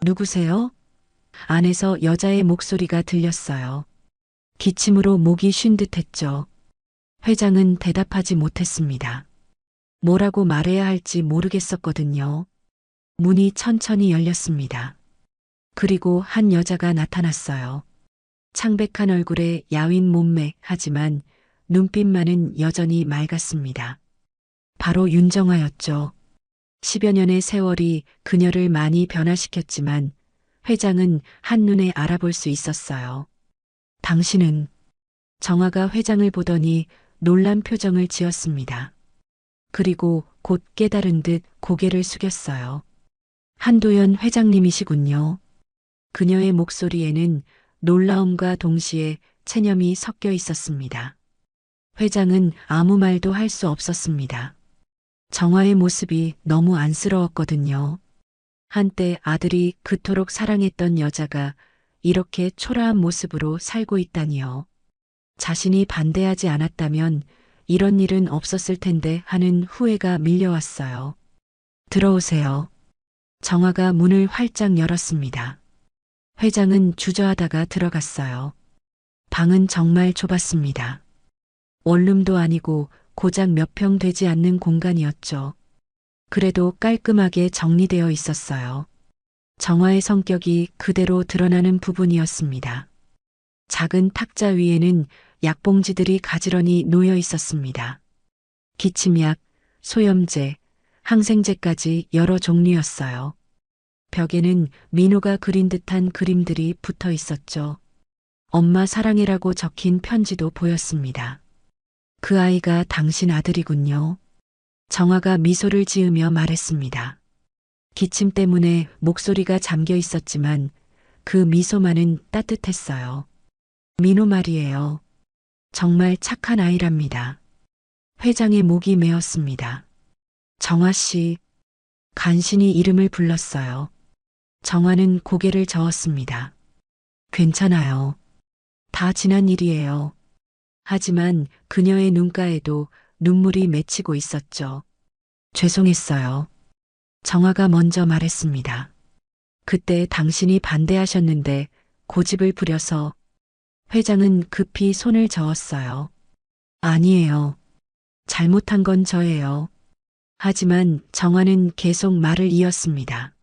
누구세요? 안에서 여자의 목소리가 들렸어요. 기침으로 목이 쉰 듯했죠. 회장은 대답하지 못했습니다. 뭐라고 말해야 할지 모르겠었거든요. 문이 천천히 열렸습니다. 그리고 한 여자가 나타났어요. 창백한 얼굴에 야윈 몸매, 하지만 눈빛만은 여전히 맑았습니다. 바로 윤정아였죠. 10여 년의 세월이 그녀를 많이 변화시켰지만 회장은 한눈에 알아볼 수 있었어요. 당신은? 정아가 회장을 보더니 놀란 표정을 지었습니다. 그리고 곧 깨달은 듯 고개를 숙였어요. 한도연 회장님이시군요. 그녀의 목소리에는 놀라움과 동시에 체념이 섞여 있었습니다. 회장은 아무 말도 할 수 없었습니다. 정화의 모습이 너무 안쓰러웠거든요. 한때 아들이 그토록 사랑했던 여자가 이렇게 초라한 모습으로 살고 있다니요. 자신이 반대하지 않았다면 이런 일은 없었을 텐데 하는 후회가 밀려왔어요. 들어오세요. 정화가 문을 활짝 열었습니다. 회장은 주저하다가 들어갔어요. 방은 정말 좁았습니다. 원룸도 아니고 고작 몇 평 되지 않는 공간이었죠. 그래도 깔끔하게 정리되어 있었어요. 정화의 성격이 그대로 드러나는 부분이었습니다. 작은 탁자 위에는 약봉지들이 가지런히 놓여 있었습니다. 기침약, 소염제, 항생제까지 여러 종류였어요. 벽에는 민호가 그린 듯한 그림들이 붙어 있었죠. 엄마 사랑해라고 적힌 편지도 보였습니다. 그 아이가 당신 아들이군요. 정화가 미소를 지으며 말했습니다. 기침 때문에 목소리가 잠겨 있었지만 그 미소만은 따뜻했어요. 민호 말이에요. 정말 착한 아이랍니다. 회장의 목이 메었습니다. 정화 씨, 간신히 이름을 불렀어요. 정화는 고개를 저었습니다. 괜찮아요. 다 지난 일이에요. 하지만 그녀의 눈가에도 눈물이 맺히고 있었죠. 죄송했어요. 정화가 먼저 말했습니다. 그때 당신이 반대하셨는데 고집을 부려서. 회장은 급히 손을 저었어요. 아니에요. 잘못한 건 저예요. 하지만 정화는 계속 말을 이었습니다.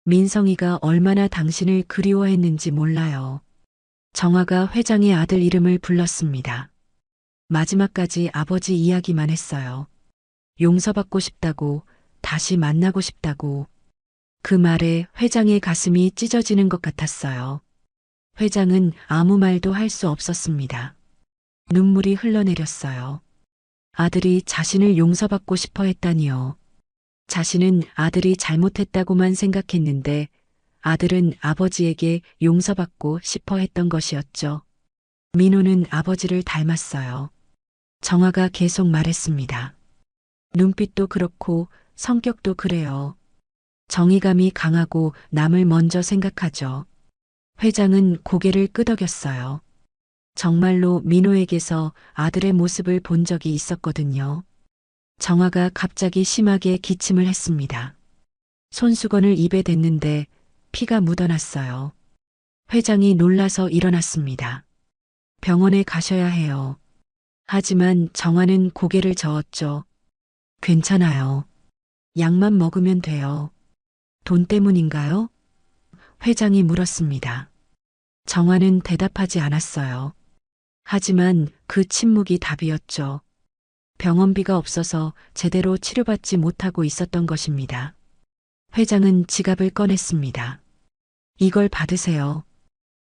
민성이가 얼마나 당신을 그리워했는지 몰라요. 정화가 회장의 아들 이름을 불렀습니다. 마지막까지 아버지 이야기만 했어요. 용서받고 싶다고, 다시 만나고 싶다고. 그 말에 회장의 가슴이 찢어지는 것 같았어요. 회장은 아무 말도 할 수 없었습니다. 눈물이 흘러내렸어요. 아들이 자신을 용서받고 싶어 했다니요. 자신은 아들이 잘못했다고만 생각했는데 아들은 아버지에게 용서받고 싶어 했던 것이었죠. 민호는 아버지를 닮았어요. 정화가 계속 말했습니다. 눈빛도 그렇고 성격도 그래요. 정의감이 강하고 남을 먼저 생각하죠. 회장은 고개를 끄덕였어요. 정말로 민호에게서 아들의 모습을 본 적이 있었거든요. 정화가 갑자기 심하게 기침을 했습니다. 손수건을 입에 댔는데 피가 묻어났어요. 회장이 놀라서 일어났습니다. 병원에 가셔야 해요. 하지만 정화는 고개를 저었죠. 괜찮아요. 약만 먹으면 돼요. 돈 때문인가요? 회장이 물었습니다. 정화는 대답하지 않았어요. 하지만 그 침묵이 답이었죠. 병원비가 없어서 제대로 치료받지 못하고 있었던 것입니다. 회장은 지갑을 꺼냈습니다. 이걸 받으세요.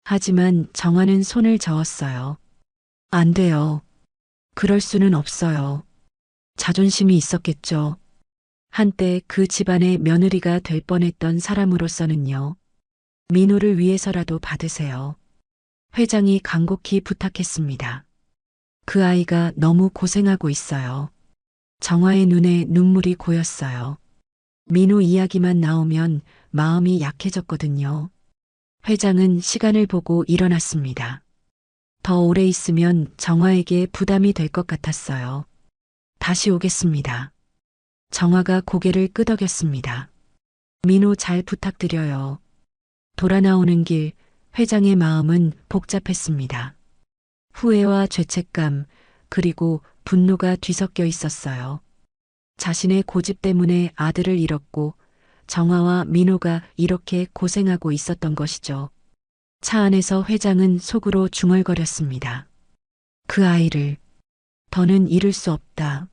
하지만 정화는 손을 저었어요. 안 돼요. 그럴 수는 없어요. 자존심이 있었겠죠. 한때 그 집안의 며느리가 될 뻔했던 사람으로서는요. 민호를 위해서라도 받으세요. 회장이 간곡히 부탁했습니다. 그 아이가 너무 고생하고 있어요. 정화의 눈에 눈물이 고였어요. 민호 이야기만 나오면 마음이 약해졌거든요. 회장은 시간을 보고 일어났습니다. 더 오래 있으면 정화에게 부담이 될 것 같았어요. 다시 오겠습니다. 정화가 고개를 끄덕였습니다. 민호 잘 부탁드려요. 돌아 나오는 길, 회장의 마음은 복잡했습니다. 후회와 죄책감, 그리고 분노가 뒤섞여 있었어요. 자신의 고집 때문에 아들을 잃었고 정화와 민호가 이렇게 고생하고 있었던 것이죠. 차 안에서 회장은 속으로 중얼거렸습니다. 그 아이를 더는 잃을 수 없다.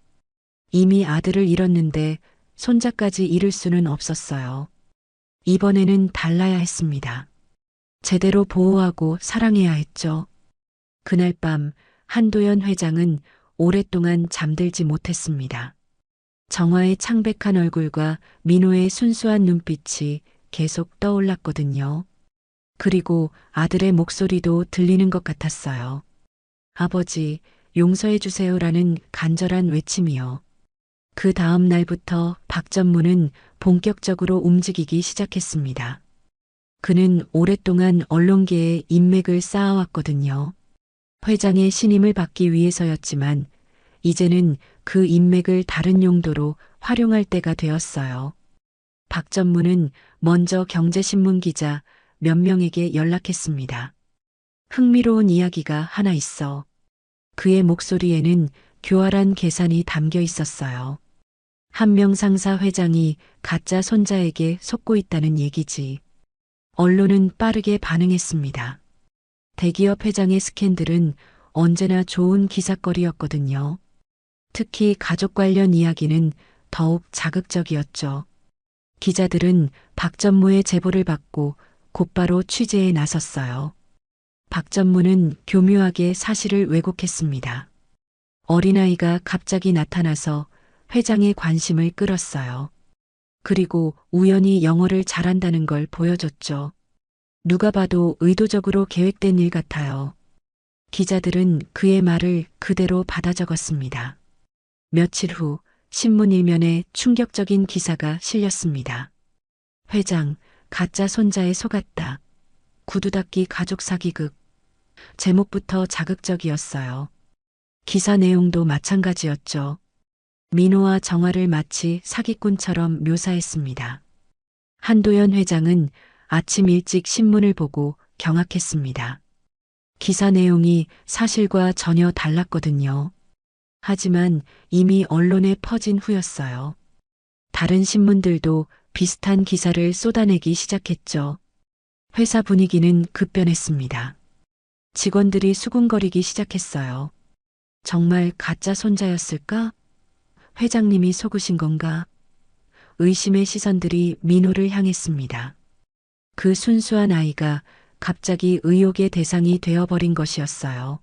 이미 아들을 잃었는데 손자까지 잃을 수는 없었어요. 이번에는 달라야 했습니다. 제대로 보호하고 사랑해야 했죠. 그날 밤 한도연 회장은 오랫동안 잠들지 못했습니다. 정화의 창백한 얼굴과 민호의 순수한 눈빛이 계속 떠올랐거든요. 그리고 아들의 목소리도 들리는 것 같았어요. 아버지, 용서해 주세요라는 간절한 외침이요. 그 다음 날부터 박전무는 본격적으로 움직이기 시작했습니다. 그는 오랫동안 언론계에 인맥을 쌓아왔거든요. 회장의 신임을 받기 위해서였지만 이제는 그 인맥을 다른 용도로 활용할 때가 되었어요. 박전무는 먼저 경제신문 기자 몇 명에게 연락했습니다. 흥미로운 이야기가 하나 있어. 그의 목소리에는 교활한 계산이 담겨 있었어요. 한 명 상사 회장이 가짜 손자에게 속고 있다는 얘기지. 언론은 빠르게 반응했습니다. 대기업 회장의 스캔들은 언제나 좋은 기사거리였거든요. 특히 가족 관련 이야기는 더욱 자극적이었죠. 기자들은 박 전무의 제보를 받고 곧바로 취재에 나섰어요. 박 전무는 교묘하게 사실을 왜곡했습니다. 어린아이가 갑자기 나타나서 회장의 관심을 끌었어요. 그리고 우연히 영어를 잘한다는 걸 보여줬죠. 누가 봐도 의도적으로 계획된 일 같아요. 기자들은 그의 말을 그대로 받아 적었습니다. 며칠 후 신문 일면에 충격적인 기사가 실렸습니다. 회장, 가짜 손자에 속았다. 구두 닦기 가족 사기극. 제목부터 자극적이었어요. 기사 내용도 마찬가지였죠. 민호와 정화를 마치 사기꾼처럼 묘사했습니다. 한도연 회장은 아침 일찍 신문을 보고 경악했습니다. 기사 내용이 사실과 전혀 달랐거든요. 하지만 이미 언론에 퍼진 후였어요. 다른 신문들도 비슷한 기사를 쏟아내기 시작했죠. 회사 분위기는 급변했습니다. 직원들이 수군거리기 시작했어요. 정말 가짜 손자였을까? 회장님이 속으신 건가? 의심의 시선들이 민호를 향했습니다. 그 순수한 아이가 갑자기 의혹의 대상이 되어버린 것이었어요.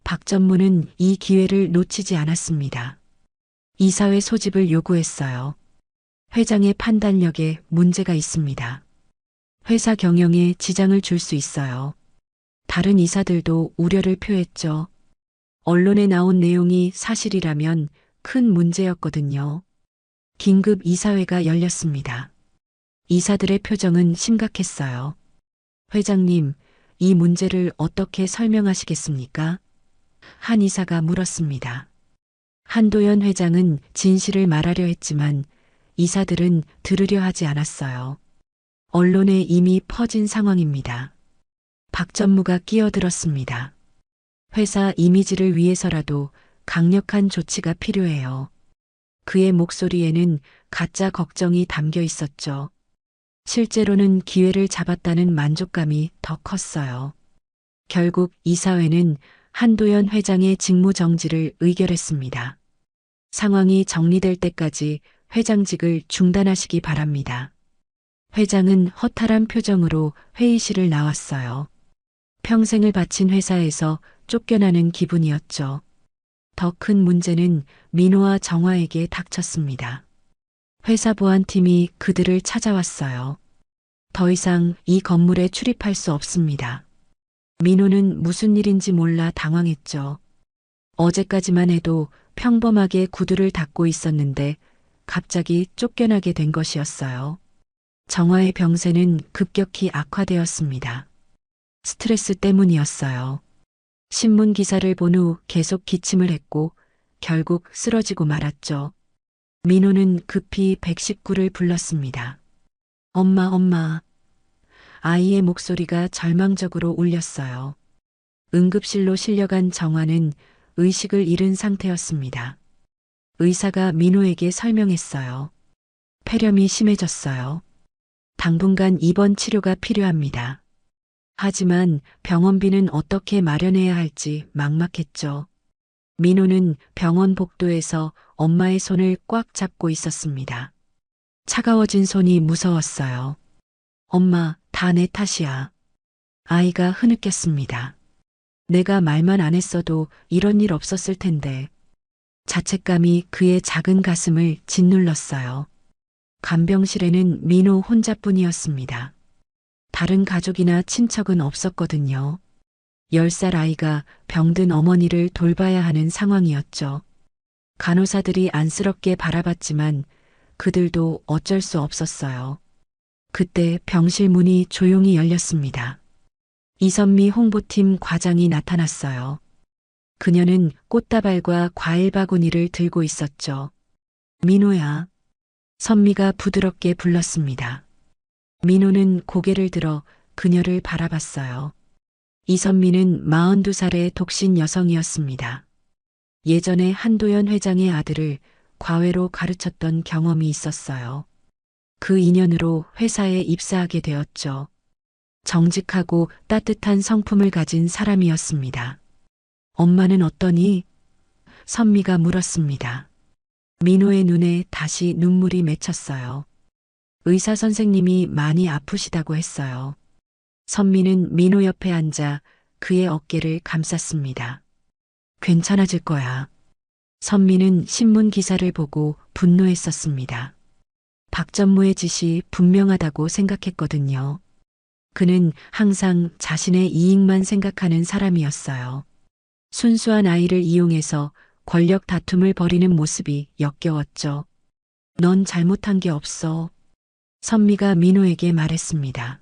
박 전무는 이 기회를 놓치지 않았습니다. 이사회 소집을 요구했어요. 회장의 판단력에 문제가 있습니다. 회사 경영에 지장을 줄 수 있어요. 다른 이사들도 우려를 표했죠. 언론에 나온 내용이 사실이라면 큰 문제였거든요. 긴급 이사회가 열렸습니다. 이사들의 표정은 심각했어요. 회장님, 이 문제를 어떻게 설명하시겠습니까? 한 이사가 물었습니다. 한도연 회장은 진실을 말하려 했지만 이사들은 들으려 하지 않았어요. 언론에 이미 퍼진 상황입니다. 박 전무가 끼어들었습니다. 회사 이미지를 위해서라도 강력한 조치가 필요해요. 그의 목소리에는 가짜 걱정이 담겨 있었죠. 실제로는 기회를 잡았다는 만족감이 더 컸어요. 결국 이사회는 한도연 회장의 직무 정지를 의결했습니다. 상황이 정리될 때까지 회장직을 중단하시기 바랍니다. 회장은 허탈한 표정으로 회의실을 나왔어요. 평생을 바친 회사에서 쫓겨나는 기분이었죠. 더 큰 문제는 민호와 정화에게 닥쳤습니다. 회사 보안팀이 그들을 찾아왔어요. 더 이상 이 건물에 출입할 수 없습니다. 민호는 무슨 일인지 몰라 당황했죠. 어제까지만 해도 평범하게 구두를 닦고 있었는데 갑자기 쫓겨나게 된 것이었어요. 정화의 병세는 급격히 악화되었습니다. 스트레스 때문이었어요. 신문 기사를 본 후 계속 기침을 했고 결국 쓰러지고 말았죠. 민호는 급히 119를 불렀습니다. 엄마, 엄마. 아이의 목소리가 절망적으로 울렸어요. 응급실로 실려간 정화는 의식을 잃은 상태였습니다. 의사가 민호에게 설명했어요. 폐렴이 심해졌어요. 당분간 입원 치료가 필요합니다. 하지만 병원비는 어떻게 마련해야 할지 막막했죠. 민호는 병원 복도에서 엄마의 손을 꽉 잡고 있었습니다. 차가워진 손이 무서웠어요. 엄마, 다 내 탓이야. 아이가 흐느꼈습니다. 내가 말만 안 했어도 이런 일 없었을 텐데. 자책감이 그의 작은 가슴을 짓눌렀어요. 간병실에는 민호 혼자뿐이었습니다. 다른 가족이나 친척은 없었거든요. 10살 아이가 병든 어머니를 돌봐야 하는 상황이었죠. 간호사들이 안쓰럽게 바라봤지만 그들도 어쩔 수 없었어요. 그때 병실 문이 조용히 열렸습니다. 이선미 홍보팀 과장이 나타났어요. 그녀는 꽃다발과 과일 바구니를 들고 있었죠. 민호야. 선미가 부드럽게 불렀습니다. 민호는 고개를 들어 그녀를 바라봤어요. 이선미는 42살의 독신 여성이었습니다. 예전에 한도연 회장의 아들을 과외로 가르쳤던 경험이 있었어요. 그 인연으로 회사에 입사하게 되었죠. 정직하고 따뜻한 성품을 가진 사람이었습니다. 엄마는 어떠니? 선미가 물었습니다. 민호의 눈에 다시 눈물이 맺혔어요. 의사 선생님이 많이 아프시다고 했어요. 선미는 민호 옆에 앉아 그의 어깨를 감쌌습니다. 괜찮아질 거야. 선미는 신문 기사를 보고 분노했었습니다. 박전무의 짓이 분명하다고 생각했거든요. 그는 항상 자신의 이익만 생각하는 사람이었어요. 순수한 아이를 이용해서 권력 다툼을 벌이는 모습이 역겨웠죠. 넌 잘못한 게 없어. 선미가 민호에게 말했습니다.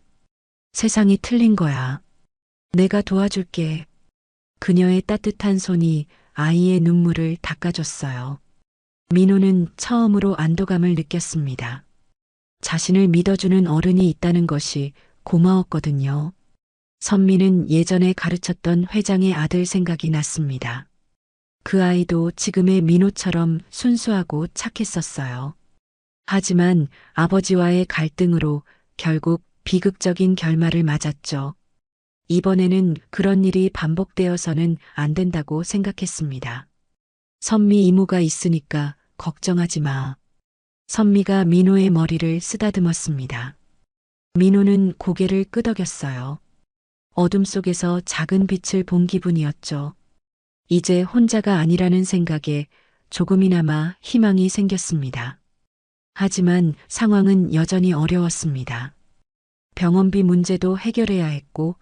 세상이 틀린 거야. 내가 도와줄게. 그녀의 따뜻한 손이 아이의 눈물을 닦아줬어요. 민호는 처음으로 안도감을 느꼈습니다. 자신을 믿어주는 어른이 있다는 것이 고마웠거든요. 선미는 예전에 가르쳤던 회장의 아들 생각이 났습니다. 그 아이도 지금의 민호처럼 순수하고 착했었어요. 하지만 아버지와의 갈등으로 결국 비극적인 결말을 맞았죠. 이번에는 그런 일이 반복되어서는 안 된다고 생각했습니다. 선미 이모가 있으니까 걱정하지 마. 선미가 민호의 머리를 쓰다듬었습니다. 민호는 고개를 끄덕였어요. 어둠 속에서 작은 빛을 본 기분이었죠. 이제 혼자가 아니라는 생각에 조금이나마 희망이 생겼습니다. 하지만 상황은 여전히 어려웠습니다. 병원비 문제도 해결해야 했고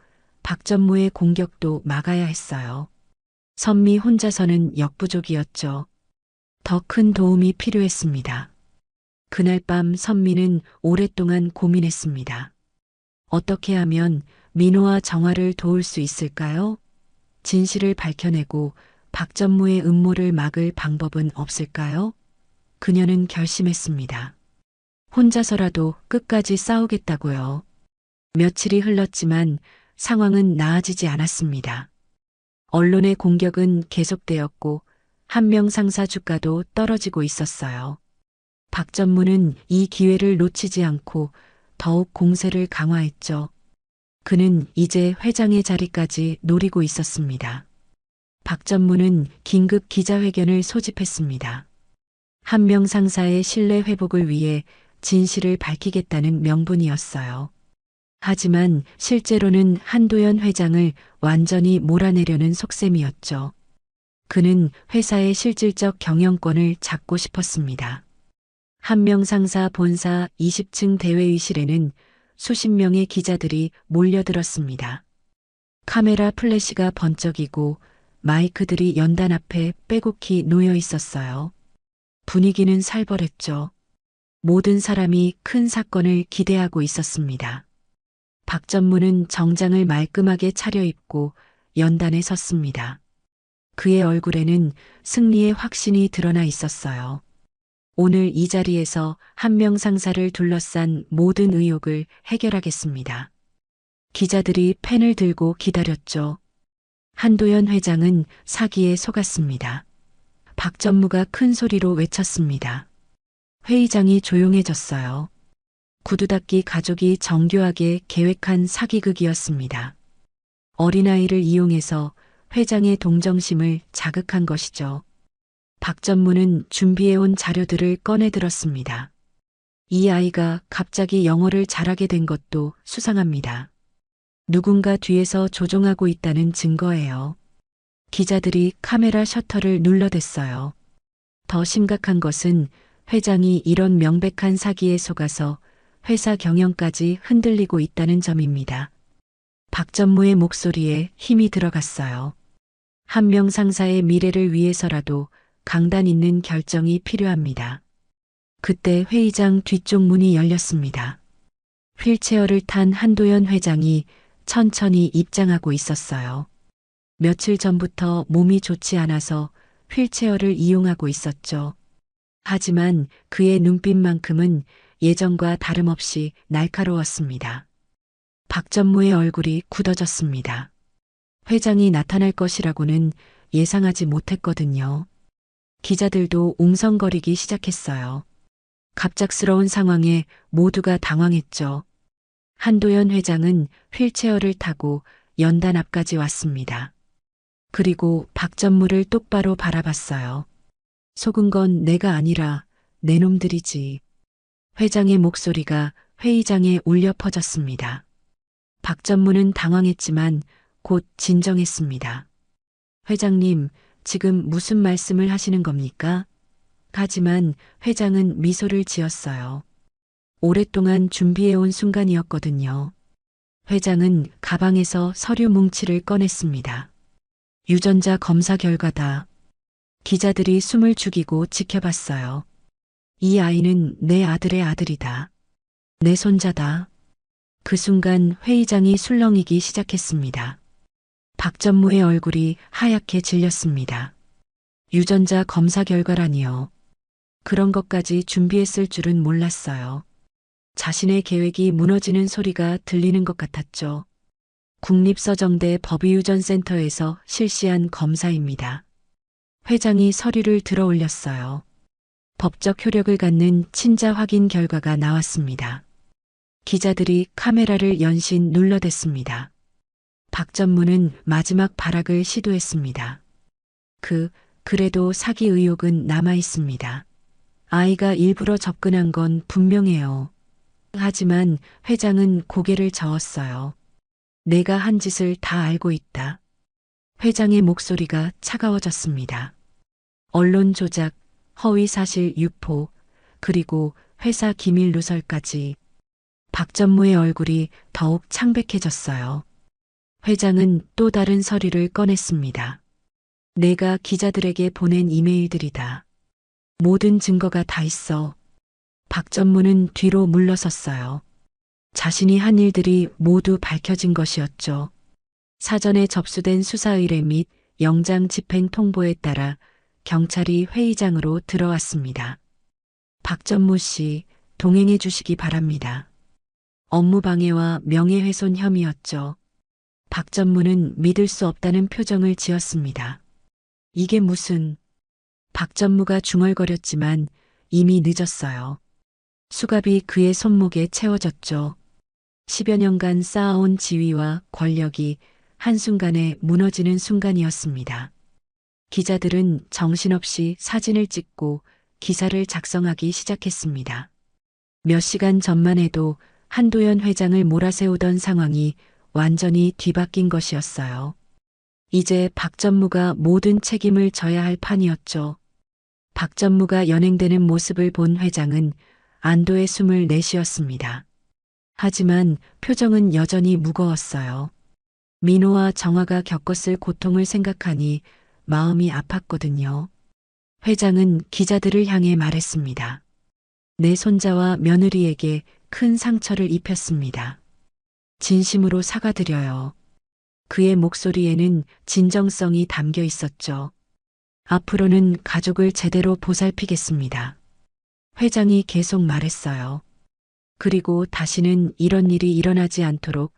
박전무의 공격도 막아야 했어요. 선미 혼자서는 역부족이었죠. 더 큰 도움이 필요했습니다. 그날 밤 선미는 오랫동안 고민했습니다. 어떻게 하면 민호와 정화를 도울 수 있을까요? 진실을 밝혀내고 박전무의 음모를 막을 방법은 없을까요? 그녀는 결심했습니다. 혼자서라도 끝까지 싸우겠다고요. 며칠이 흘렀지만 상황은 나아지지 않았습니다. 언론의 공격은 계속되었고 한 명 상사 주가도 떨어지고 있었어요. 박전무는 이 기회를 놓치지 않고 더욱 공세를 강화했죠. 그는 이제 회장의 자리까지 노리고 있었습니다. 박전무는 긴급 기자회견을 소집했습니다. 한 명 상사의 신뢰 회복을 위해 진실을 밝히겠다는 명분이었어요. 하지만 실제로는 한도연 회장을 완전히 몰아내려는 속셈이었죠. 그는 회사의 실질적 경영권을 잡고 싶었습니다. 한 명 상사 본사 20층 대회의실에는 수십 명의 기자들이 몰려들었습니다. 카메라 플래시가 번쩍이고 마이크들이 연단 앞에 빼곡히 놓여 있었어요. 분위기는 살벌했죠. 모든 사람이 큰 사건을 기대하고 있었습니다. 박전무는 정장을 말끔하게 차려입고 연단에 섰습니다. 그의 얼굴에는 승리의 확신이 드러나 있었어요. 오늘 이 자리에서 한 명 상사를 둘러싼 모든 의혹을 해결하겠습니다. 기자들이 펜을 들고 기다렸죠. 한도연 회장은 사기에 속았습니다. 박전무가 큰 소리로 외쳤습니다. 회의장이 조용해졌어요. 구두닦이 가족이 정교하게 계획한 사기극이었습니다. 어린아이를 이용해서 회장의 동정심을 자극한 것이죠. 박전무는 준비해온 자료들을 꺼내 들었습니다. 이 아이가 갑자기 영어를 잘하게 된 것도 수상합니다. 누군가 뒤에서 조종하고 있다는 증거예요. 기자들이 카메라 셔터를 눌러댔어요. 더 심각한 것은 회장이 이런 명백한 사기에 속아서 회사 경영까지 흔들리고 있다는 점입니다. 박전무의 목소리에 힘이 들어갔어요. 한 명 상사의 미래를 위해서라도 강단 있는 결정이 필요합니다. 그때 회의장 뒤쪽 문이 열렸습니다. 휠체어를 탄 한도연 회장이 천천히 입장하고 있었어요. 며칠 전부터 몸이 좋지 않아서 휠체어를 이용하고 있었죠. 하지만 그의 눈빛만큼은 예전과 다름없이 날카로웠습니다. 박전무의 얼굴이 굳어졌습니다. 회장이 나타날 것이라고는 예상하지 못했거든요. 기자들도 웅성거리기 시작했어요. 갑작스러운 상황에 모두가 당황했죠. 한도연 회장은 휠체어를 타고 연단 앞까지 왔습니다. 그리고 박전무를 똑바로 바라봤어요. 속은 건 내가 아니라 내 놈들이지. 회장의 목소리가 회의장에 울려 퍼졌습니다. 박전무는 당황했지만 곧 진정했습니다. 회장님, 지금 무슨 말씀을 하시는 겁니까? 하지만 회장은 미소를 지었어요. 오랫동안 준비해온 순간이었거든요. 회장은 가방에서 서류 뭉치를 꺼냈습니다. 유전자 검사 결과다. 기자들이 숨을 죽이고 지켜봤어요. 이 아이는 내 아들의 아들이다. 내 손자다. 그 순간 회의장이 술렁이기 시작했습니다. 박전무의 얼굴이 하얗게 질렸습니다. 유전자 검사 결과라니요. 그런 것까지 준비했을 줄은 몰랐어요. 자신의 계획이 무너지는 소리가 들리는 것 같았죠. 국립서정대 법의유전센터에서 실시한 검사입니다. 회장이 서류를 들어 올렸어요. 법적 효력을 갖는 친자 확인 결과가 나왔습니다. 기자들이 카메라를 연신 눌러댔습니다. 박전무는 마지막 발악을 시도했습니다. 그래도 사기 의혹은 남아 있습니다. 아이가 일부러 접근한 건 분명해요. 하지만 회장은 고개를 저었어요. 내가 한 짓을 다 알고 있다. 회장의 목소리가 차가워졌습니다. 언론 조작, 허위 사실 유포, 그리고 회사 기밀 누설까지. 박전무의 얼굴이 더욱 창백해졌어요. 회장은 또 다른 서류를 꺼냈습니다. 내가 기자들에게 보낸 이메일들이다. 모든 증거가 다 있어. 박전무는 뒤로 물러섰어요. 자신이 한 일들이 모두 밝혀진 것이었죠. 사전에 접수된 수사 의뢰 및 영장 집행 통보에 따라 경찰이 회의장으로 들어왔습니다. 박전무 씨, 동행해 주시기 바랍니다. 업무방해와 명예훼손 혐의였죠. 박전무는 믿을 수 없다는 표정을 지었습니다. 이게 무슨... 박전무가 중얼거렸지만 이미 늦었어요. 수갑이 그의 손목에 채워졌죠. 10여 년간 쌓아온 지위와 권력이 한순간에 무너지는 순간이었습니다. 기자들은 정신없이 사진을 찍고 기사를 작성하기 시작했습니다. 몇 시간 전만 해도 한도연 회장을 몰아세우던 상황이 완전히 뒤바뀐 것이었어요. 이제 박전무가 모든 책임을 져야 할 판이었죠. 박전무가 연행되는 모습을 본 회장은 안도의 숨을 내쉬었습니다. 하지만 표정은 여전히 무거웠어요. 민호와 정화가 겪었을 고통을 생각하니 마음이 아팠거든요. 회장은 기자들을 향해 말했습니다. 내 손자와 며느리에게 큰 상처를 입혔습니다. 진심으로 사과드려요. 그의 목소리에는 진정성이 담겨 있었죠. 앞으로는 가족을 제대로 보살피겠습니다. 회장이 계속 말했어요. 그리고 다시는 이런 일이 일어나지 않도록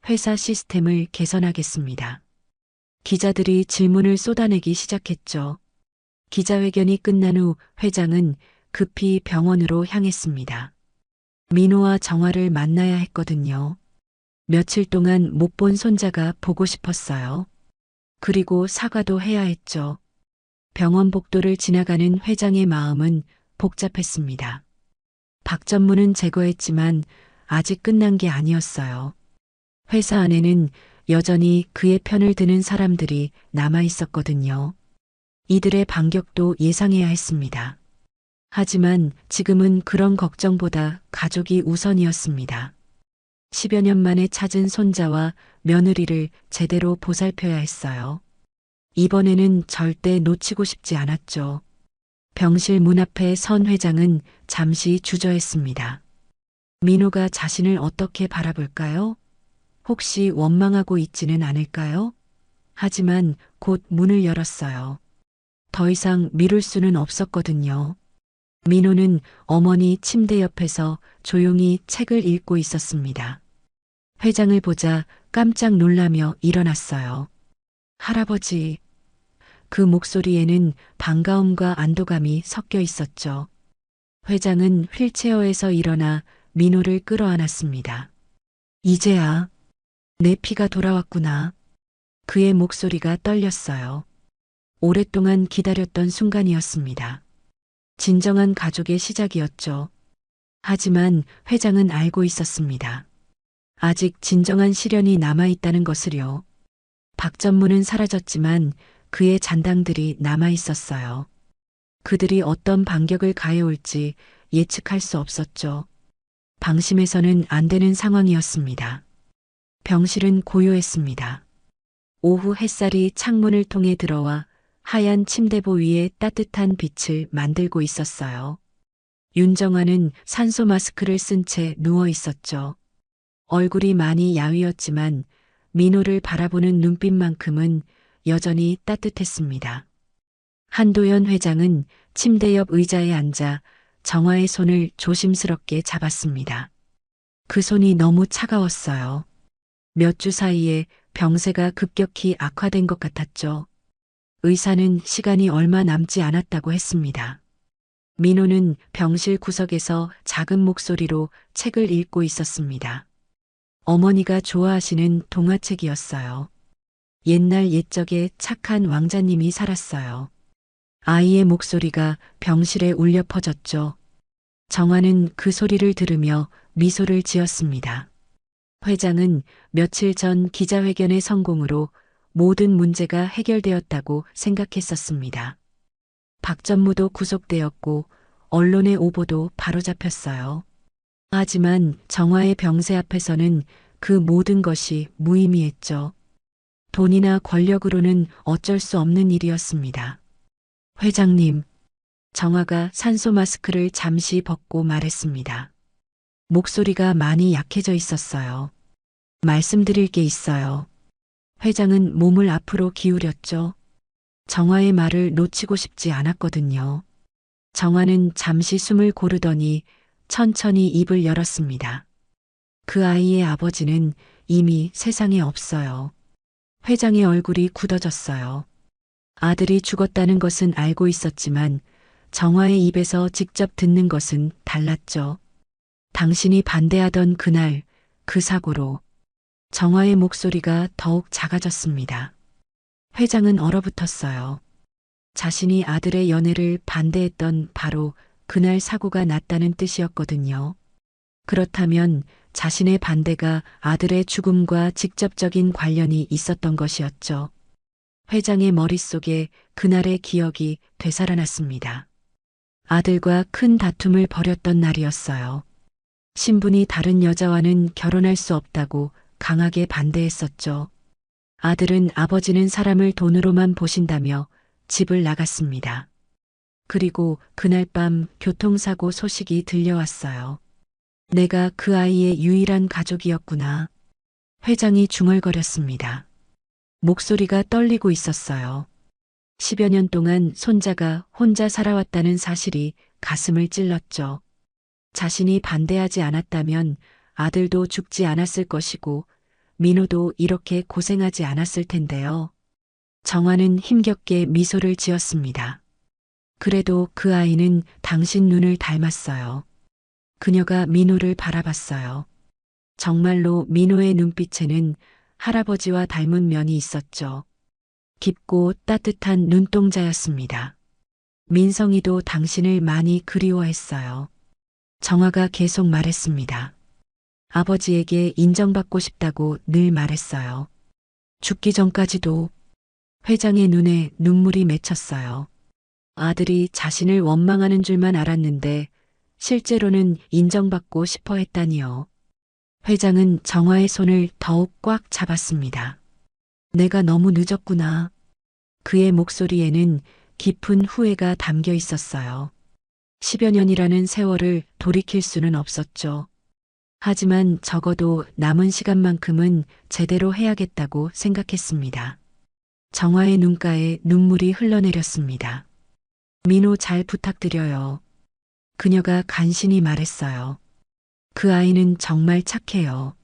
회사 시스템을 개선하겠습니다. 기자들이 질문을 쏟아내기 시작했죠. 기자회견이 끝난 후 회장은 급히 병원으로 향했습니다. 민호와 정화를 만나야 했거든요. 며칠 동안 못 본 손자가 보고 싶었어요. 그리고 사과도 해야 했죠. 병원 복도를 지나가는 회장의 마음은 복잡했습니다. 박전무는 제거했지만 아직 끝난 게 아니었어요. 회사 안에는 여전히 그의 편을 드는 사람들이 남아 있었거든요. 이들의 반격도 예상해야 했습니다. 하지만 지금은 그런 걱정보다 가족이 우선이었습니다. 10여 년 만에 찾은 손자와 며느리를 제대로 보살펴야 했어요. 이번에는 절대 놓치고 싶지 않았죠. 병실 문 앞에 선 회장은 잠시 주저했습니다. 민호가 자신을 어떻게 바라볼까요? 혹시 원망하고 있지는 않을까요? 하지만 곧 문을 열었어요. 더 이상 미룰 수는 없었거든요. 민호는 어머니 침대 옆에서 조용히 책을 읽고 있었습니다. 회장을 보자 깜짝 놀라며 일어났어요. 할아버지. 그 목소리에는 반가움과 안도감이 섞여 있었죠. 회장은 휠체어에서 일어나 민호를 끌어안았습니다. 이제야 내 피가 돌아왔구나. 그의 목소리가 떨렸어요. 오랫동안 기다렸던 순간이었습니다. 진정한 가족의 시작이었죠. 하지만 회장은 알고 있었습니다. 아직 진정한 시련이 남아있다는 것을요. 박전무는 사라졌지만 그의 잔당들이 남아있었어요. 그들이 어떤 반격을 가해올지 예측할 수 없었죠. 방심해서는 안 되는 상황이었습니다. 병실은 고요했습니다. 오후 햇살이 창문을 통해 들어와 하얀 침대보 위에 따뜻한 빛을 만들고 있었어요. 윤정아는 산소 마스크를 쓴 채 누워 있었죠. 얼굴이 많이 야위었지만 민호를 바라보는 눈빛만큼은 여전히 따뜻했습니다. 한도연 회장은 침대 옆 의자에 앉아 정화의 손을 조심스럽게 잡았습니다. 그 손이 너무 차가웠어요. 몇 주 사이에 병세가 급격히 악화된 것 같았죠. 의사는 시간이 얼마 남지 않았다고 했습니다. 민호는 병실 구석에서 작은 목소리로 책을 읽고 있었습니다. 어머니가 좋아하시는 동화책이었어요. 옛날 옛적에 착한 왕자님이 살았어요. 아이의 목소리가 병실에 울려 퍼졌죠. 정화는 그 소리를 들으며 미소를 지었습니다. 회장은 며칠 전 기자회견의 성공으로 모든 문제가 해결되었다고 생각했었습니다. 박전무도 구속되었고 언론의 오보도 바로잡혔어요. 하지만 정화의 병세 앞에서는 그 모든 것이 무의미했죠. 돈이나 권력으로는 어쩔 수 없는 일이었습니다. 회장님, 정화가 산소 마스크를 잠시 벗고 말했습니다. 목소리가 많이 약해져 있었어요. 말씀드릴 게 있어요. 회장은 몸을 앞으로 기울였죠. 정화의 말을 놓치고 싶지 않았거든요. 정화는 잠시 숨을 고르더니 천천히 입을 열었습니다. 그 아이의 아버지는 이미 세상에 없어요. 회장의 얼굴이 굳어졌어요. 아들이 죽었다는 것은 알고 있었지만 정화의 입에서 직접 듣는 것은 달랐죠. 당신이 반대하던 그날 그 사고로 정화의 목소리가 더욱 작아졌습니다. 회장은 얼어붙었어요. 자신이 아들의 연애를 반대했던 바로 그날 사고가 났다는 뜻이었거든요. 그렇다면 자신의 반대가 아들의 죽음과 직접적인 관련이 있었던 것이었죠. 회장의 머릿속에 그날의 기억이 되살아났습니다. 아들과 큰 다툼을 벌였던 날이었어요. 신분이 다른 여자와는 결혼할 수 없다고 강하게 반대했었죠. 아들은 아버지는 사람을 돈으로만 보신다며 집을 나갔습니다. 그리고 그날 밤 교통사고 소식이 들려왔어요. 내가 그 아이의 유일한 가족이었구나. 회장이 중얼거렸습니다. 목소리가 떨리고 있었어요. 10여 년 동안 손자가 혼자 살아왔다는 사실이 가슴을 찔렀죠. 자신이 반대하지 않았다면 아들도 죽지 않았을 것이고 민호도 이렇게 고생하지 않았을 텐데요. 정화는 힘겹게 미소를 지었습니다. 그래도 그 아이는 당신 눈을 닮았어요. 그녀가 민호를 바라봤어요. 정말로 민호의 눈빛에는 할아버지와 닮은 면이 있었죠. 깊고 따뜻한 눈동자였습니다. 민성이도 당신을 많이 그리워했어요. 정화가 계속 말했습니다. 아버지에게 인정받고 싶다고 늘 말했어요. 죽기 전까지도. 회장의 눈에 눈물이 맺혔어요. 아들이 자신을 원망하는 줄만 알았는데 실제로는 인정받고 싶어 했다니요. 회장은 정화의 손을 더욱 꽉 잡았습니다. 내가 너무 늦었구나. 그의 목소리에는 깊은 후회가 담겨 있었어요. 10여 년이라는 세월을 돌이킬 수는 없었죠. 하지만 적어도 남은 시간만큼은 제대로 해야겠다고 생각했습니다. 정화의 눈가에 눈물이 흘러내렸습니다. 민호 잘 부탁드려요. 그녀가 간신히 말했어요. 그 아이는 정말 착해요.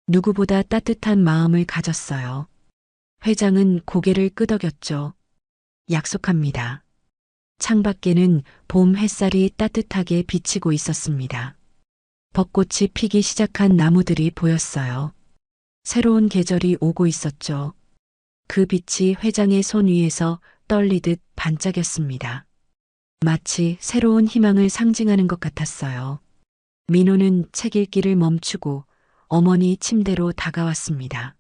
누구보다 따뜻한 마음을 가졌어요. 회장은 고개를 끄덕였죠. 약속합니다. 창밖에는 봄 햇살이 따뜻하게 비치고 있었습니다. 벚꽃이 피기 시작한 나무들이 보였어요. 새로운 계절이 오고 있었죠. 그 빛이 회장의 손 위에서 떨리듯 반짝였습니다. 마치 새로운 희망을 상징하는 것 같았어요. 민호는 책 읽기를 멈추고 어머니 침대로 다가왔습니다.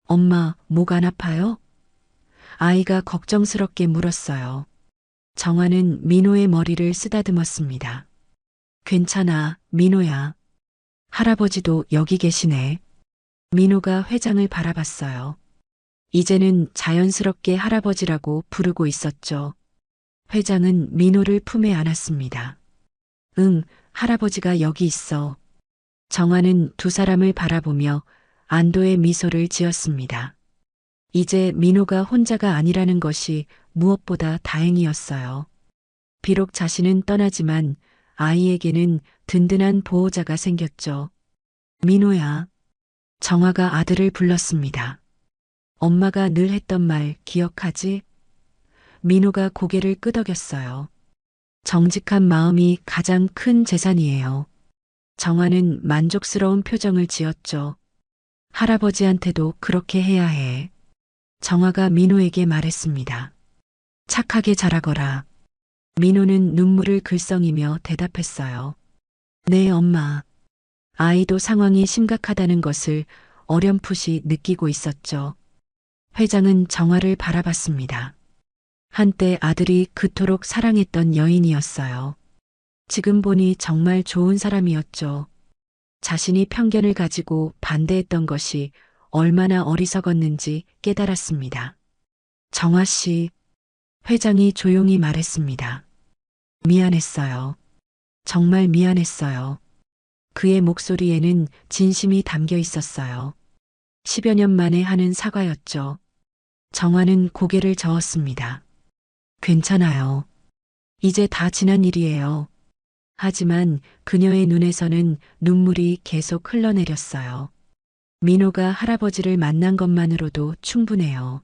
엄마, 목 안 아파요? 아이가 걱정스럽게 물었어요. 정화는 민호의 머리를 쓰다듬었습니다. 괜찮아, 민호야. 할아버지도 여기 계시네. 민호가 회장을 바라봤어요. 이제는 자연스럽게 할아버지라고 부르고 있었죠. 회장은 민호를 품에 안았습니다. 응, 할아버지가 여기 있어. 정화는 두 사람을 바라보며 안도의 미소를 지었습니다. 이제 민호가 혼자가 아니라는 것이 무엇보다 다행이었어요. 비록 자신은 떠나지만 아이에게는 든든한 보호자가 생겼죠. 민호야. 정화가 아들을 불렀습니다. 엄마가 늘 했던 말 기억하지? 민호가 고개를 끄덕였어요. 정직한 마음이 가장 큰 재산이에요. 정화는 만족스러운 표정을 지었죠. 할아버지한테도 그렇게 해야 해. 정화가 민호에게 말했습니다. 착하게 자라거라. 민호는 눈물을 글썽이며 대답했어요. 네, 엄마. 아이도 상황이 심각하다는 것을 어렴풋이 느끼고 있었죠. 회장은 정화를 바라봤습니다. 한때 아들이 그토록 사랑했던 여인이었어요. 지금 보니 정말 좋은 사람이었죠. 자신이 편견을 가지고 반대했던 것이 얼마나 어리석었는지 깨달았습니다. 정화 씨, 회장이 조용히 말했습니다. 미안했어요. 정말 미안했어요. 그의 목소리에는 진심이 담겨 있었어요. 10여 년 만에 하는 사과였죠. 정화는 고개를 저었습니다. 괜찮아요. 이제 다 지난 일이에요. 하지만 그녀의 눈에서는 눈물이 계속 흘러내렸어요. 민호가 할아버지를 만난 것만으로도 충분해요.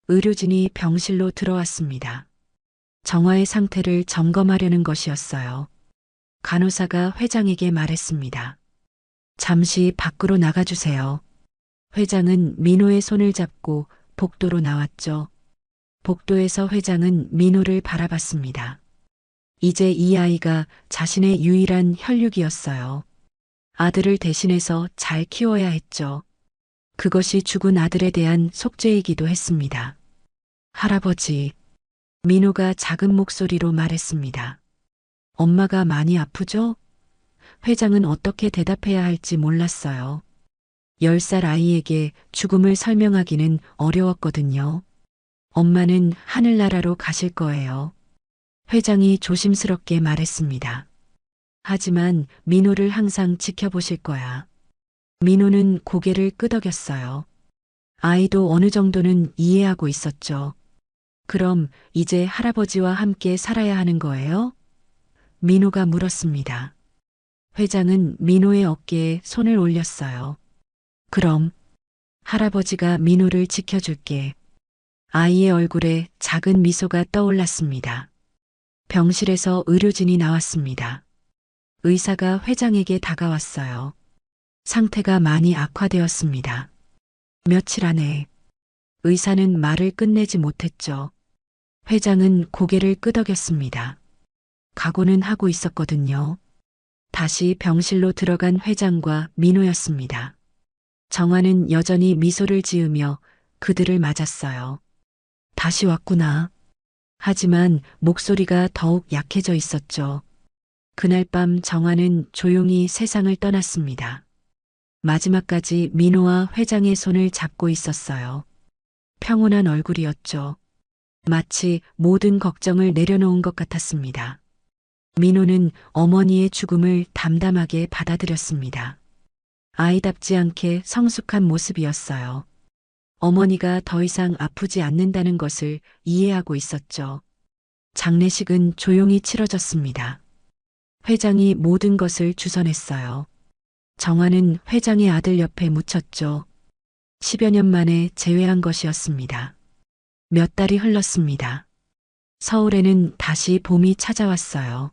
의료진이 병실로 들어왔습니다. 정화의 상태를 점검하려는 것이었어요. 간호사가 회장에게 말했습니다. 잠시 밖으로 나가주세요. 회장은 민호의 손을 잡고 복도로 나왔죠. 복도에서 회장은 민호를 바라봤습니다. 이제 이 아이가 자신의 유일한 혈육이었어요. 아들을 대신해서 잘 키워야 했죠. 그것이 죽은 아들에 대한 속죄이기도 했습니다. 할아버지, 민호가 작은 목소리로 말했습니다. 엄마가 많이 아프죠? 회장은 어떻게 대답해야 할지 몰랐어요. 10살 아이에게 죽음을 설명하기는 어려웠거든요. 엄마는 하늘나라로 가실 거예요. 회장이 조심스럽게 말했습니다. 하지만 민호를 항상 지켜보실 거야. 민호는 고개를 끄덕였어요. 아이도 어느 정도는 이해하고 있었죠. 그럼 이제 할아버지와 함께 살아야 하는 거예요? 민호가 물었습니다. 회장은 민호의 어깨에 손을 올렸어요. 그럼 할아버지가 민호를 지켜줄게. 아이의 얼굴에 작은 미소가 떠올랐습니다. 병실에서 의료진이 나왔습니다. 의사가 회장에게 다가왔어요. 상태가 많이 악화되었습니다. 며칠 안에 의사는 말을 끝내지 못했죠. 회장은 고개를 끄덕였습니다. 각오는 하고 있었거든요. 다시 병실로 들어간 회장과 민호였습니다. 정화는 여전히 미소를 지으며 그들을 맞았어요. 다시 왔구나. 하지만 목소리가 더욱 약해져 있었죠. 그날 밤 정화는 조용히 세상을 떠났습니다. 마지막까지 민호와 회장의 손을 잡고 있었어요. 평온한 얼굴이었죠. 마치 모든 걱정을 내려놓은 것 같았습니다. 민호는 어머니의 죽음을 담담하게 받아들였습니다. 아이답지 않게 성숙한 모습이었어요. 어머니가 더 이상 아프지 않는다는 것을 이해하고 있었죠. 장례식은 조용히 치러졌습니다. 회장이 모든 것을 주선했어요. 정화는 회장의 아들 옆에 묻혔죠. 10여 년 만에 재회한 것이었습니다. 몇 달이 흘렀습니다. 서울에는 다시 봄이 찾아왔어요.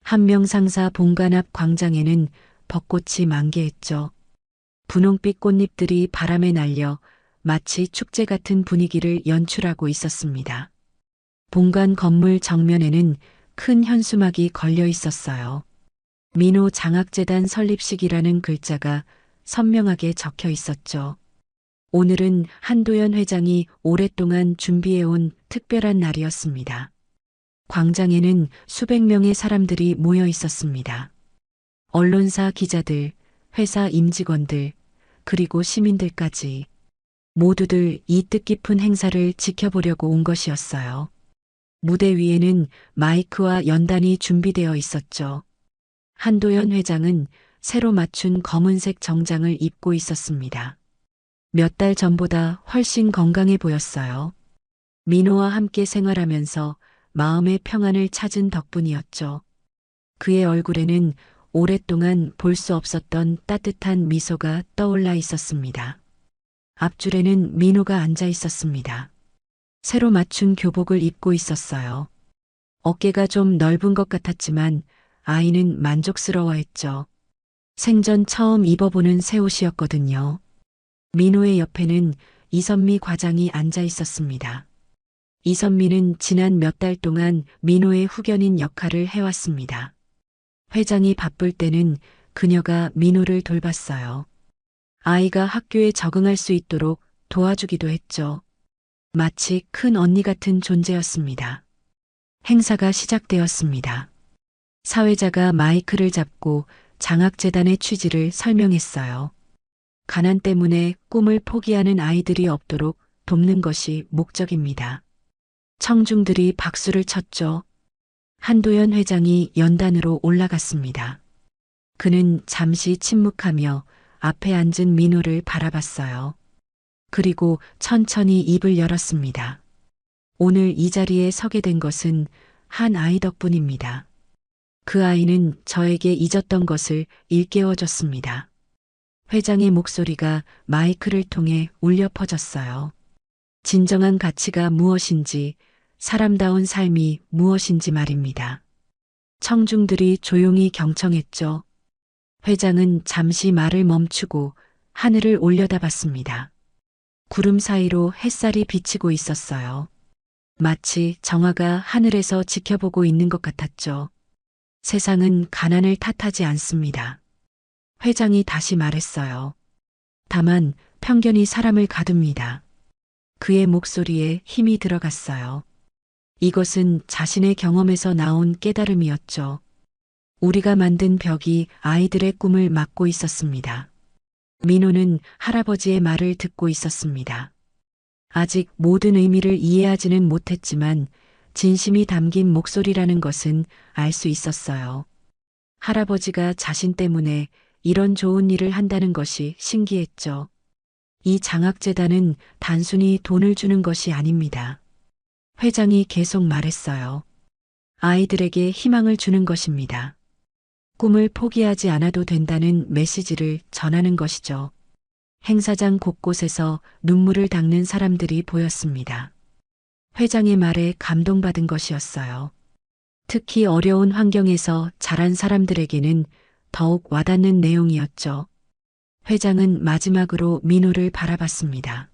한명 상사 본관 앞 광장에는 벚꽃이 만개했죠. 분홍빛 꽃잎들이 바람에 날려 마치 축제 같은 분위기를 연출하고 있었습니다. 본관 건물 정면에는 큰 현수막이 걸려 있었어요. 민호 장학재단 설립식이라는 글자가 선명하게 적혀 있었죠. 오늘은 한도연 회장이 오랫동안 준비해온 특별한 날이었습니다. 광장에는 수백 명의 사람들이 모여 있었습니다. 언론사 기자들, 회사 임직원들, 그리고 시민들까지 모두들 이 뜻깊은 행사를 지켜보려고 온 것이었어요. 무대 위에는 마이크와 연단이 준비되어 있었죠. 한도연 회장은 새로 맞춘 검은색 정장을 입고 있었습니다. 몇 달 전보다 훨씬 건강해 보였어요. 민호와 함께 생활하면서 마음의 평안을 찾은 덕분이었죠. 그의 얼굴에는 오랫동안 볼 수 없었던 따뜻한 미소가 떠올라 있었습니다. 앞줄에는 민호가 앉아 있었습니다. 새로 맞춘 교복을 입고 있었어요. 어깨가 좀 넓은 것 같았지만 아이는 만족스러워했죠. 생전 처음 입어보는 새 옷이었거든요. 민호의 옆에는 이선미 과장이 앉아 있었습니다. 이선미는 지난 몇 달 동안 민호의 후견인 역할을 해왔습니다. 회장이 바쁠 때는 그녀가 민호를 돌봤어요. 아이가 학교에 적응할 수 있도록 도와주기도 했죠. 마치 큰 언니 같은 존재였습니다. 행사가 시작되었습니다. 사회자가 마이크를 잡고 장학재단의 취지를 설명했어요. 가난 때문에 꿈을 포기하는 아이들이 없도록 돕는 것이 목적입니다. 청중들이 박수를 쳤죠. 한도연 회장이 연단으로 올라갔습니다. 그는 잠시 침묵하며 앞에 앉은 민호를 바라봤어요. 그리고 천천히 입을 열었습니다. 오늘 이 자리에 서게 된 것은 한 아이 덕분입니다. 그 아이는 저에게 잊었던 것을 일깨워줬습니다. 회장의 목소리가 마이크를 통해 울려 퍼졌어요. 진정한 가치가 무엇인지, 사람다운 삶이 무엇인지 말입니다. 청중들이 조용히 경청했죠. 회장은 잠시 말을 멈추고 하늘을 올려다봤습니다. 구름 사이로 햇살이 비치고 있었어요. 마치 정화가 하늘에서 지켜보고 있는 것 같았죠. 세상은 가난을 탓하지 않습니다. 회장이 다시 말했어요. 다만 편견이 사람을 가둡니다. 그의 목소리에 힘이 들어갔어요. 이것은 자신의 경험에서 나온 깨달음이었죠. 우리가 만든 벽이 아이들의 꿈을 막고 있었습니다. 민호는 할아버지의 말을 듣고 있었습니다. 아직 모든 의미를 이해하지는 못했지만 진심이 담긴 목소리라는 것은 알 수 있었어요. 할아버지가 자신 때문에 이런 좋은 일을 한다는 것이 신기했죠. 이 장학재단은 단순히 돈을 주는 것이 아닙니다. 회장이 계속 말했어요. 아이들에게 희망을 주는 것입니다. 꿈을 포기하지 않아도 된다는 메시지를 전하는 것이죠. 행사장 곳곳에서 눈물을 닦는 사람들이 보였습니다. 회장의 말에 감동받은 것이었어요. 특히 어려운 환경에서 자란 사람들에게는 더욱 와닿는 내용이었죠. 회장은 마지막으로 민호를 바라봤습니다.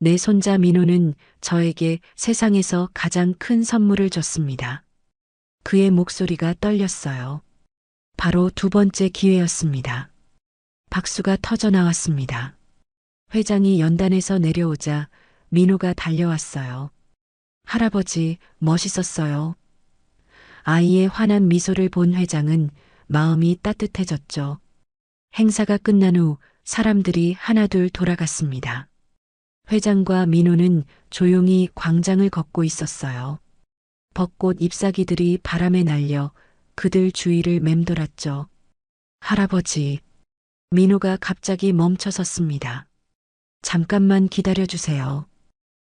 내 손자 민호는 저에게 세상에서 가장 큰 선물을 줬습니다. 그의 목소리가 떨렸어요. 바로 두 번째 기회였습니다. 박수가 터져 나왔습니다. 회장이 연단에서 내려오자 민호가 달려왔어요. 할아버지, 멋있었어요. 아이의 환한 미소를 본 회장은 마음이 따뜻해졌죠. 행사가 끝난 후 사람들이 하나둘 돌아갔습니다. 회장과 민호는 조용히 광장을 걷고 있었어요. 벚꽃 잎사귀들이 바람에 날려 그들 주위를 맴돌았죠. 할아버지, 민호가 갑자기 멈춰섰습니다. 잠깐만 기다려주세요.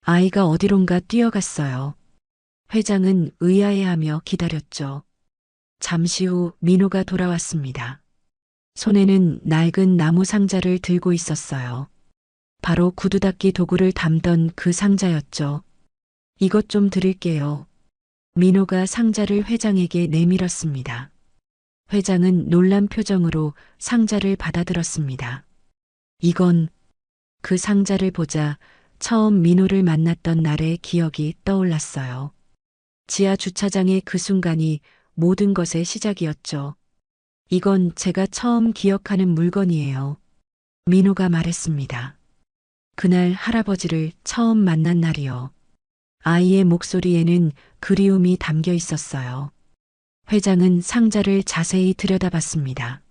아이가 어디론가 뛰어갔어요. 회장은 의아해하며 기다렸죠. 잠시 후 민호가 돌아왔습니다. 손에는 낡은 나무 상자를 들고 있었어요. 바로 구두 닦기 도구를 담던 그 상자였죠. 이것 좀 드릴게요. 민호가 상자를 회장에게 내밀었습니다. 회장은 놀란 표정으로 상자를 받아들었습니다. 이건 그 상자를 보자 처음 민호를 만났던 날의 기억이 떠올랐어요. 지하 주차장의 그 순간이 모든 것의 시작이었죠. 이건 제가 처음 기억하는 물건이에요. 민호가 말했습니다. 그날 할아버지를 처음 만난 날이요. 아이의 목소리에는 그리움이 담겨 있었어요. 회장은 상자를 자세히 들여다봤습니다.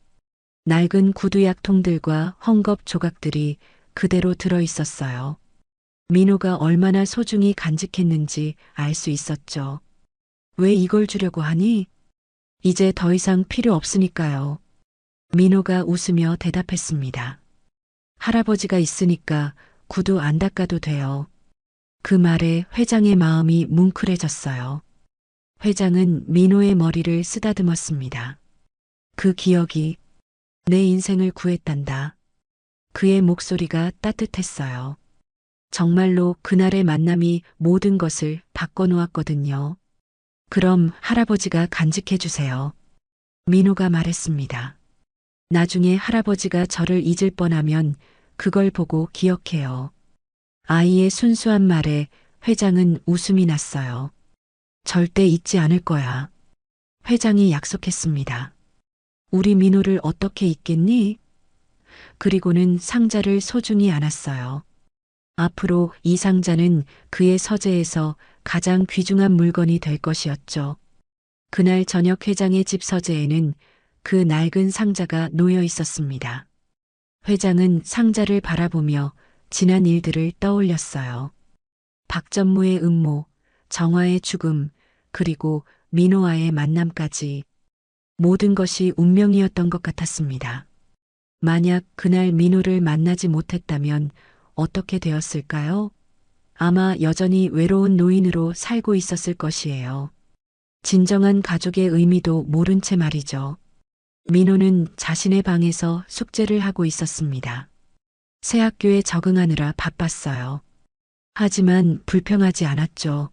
낡은 구두약통들과 헝겊 조각들이 그대로 들어 있었어요. 민호가 얼마나 소중히 간직했는지 알 수 있었죠. 왜 이걸 주려고 하니? 이제 더 이상 필요 없으니까요. 민호가 웃으며 대답했습니다. 할아버지가 있으니까 구두 안 닦아도 돼요. 그 말에 회장의 마음이 뭉클해졌어요. 회장은 민호의 머리를 쓰다듬었습니다. 그 기억이 내 인생을 구했단다. 그의 목소리가 따뜻했어요. 정말로 그날의 만남이 모든 것을 바꿔놓았거든요. 그럼 할아버지가 간직해 주세요. 민호가 말했습니다. 나중에 할아버지가 저를 잊을 뻔하면 그걸 보고 기억해요. 아이의 순수한 말에 회장은 웃음이 났어요. 절대 잊지 않을 거야. 회장이 약속했습니다. 우리 민호를 어떻게 잊겠니? 그리고는 상자를 소중히 안았어요. 앞으로 이 상자는 그의 서재에서 가장 귀중한 물건이 될 것이었죠. 그날 저녁 회장의 집 서재에는 그 낡은 상자가 놓여 있었습니다. 회장은 상자를 바라보며 지난 일들을 떠올렸어요. 박전무의 음모, 정화의 죽음, 그리고 민호와의 만남까지 모든 것이 운명이었던 것 같았습니다. 만약 그날 민호를 만나지 못했다면 어떻게 되었을까요? 아마 여전히 외로운 노인으로 살고 있었을 것이에요. 진정한 가족의 의미도 모른 채 말이죠. 민호는 자신의 방에서 숙제를 하고 있었습니다. 새 학교에 적응하느라 바빴어요. 하지만 불평하지 않았죠.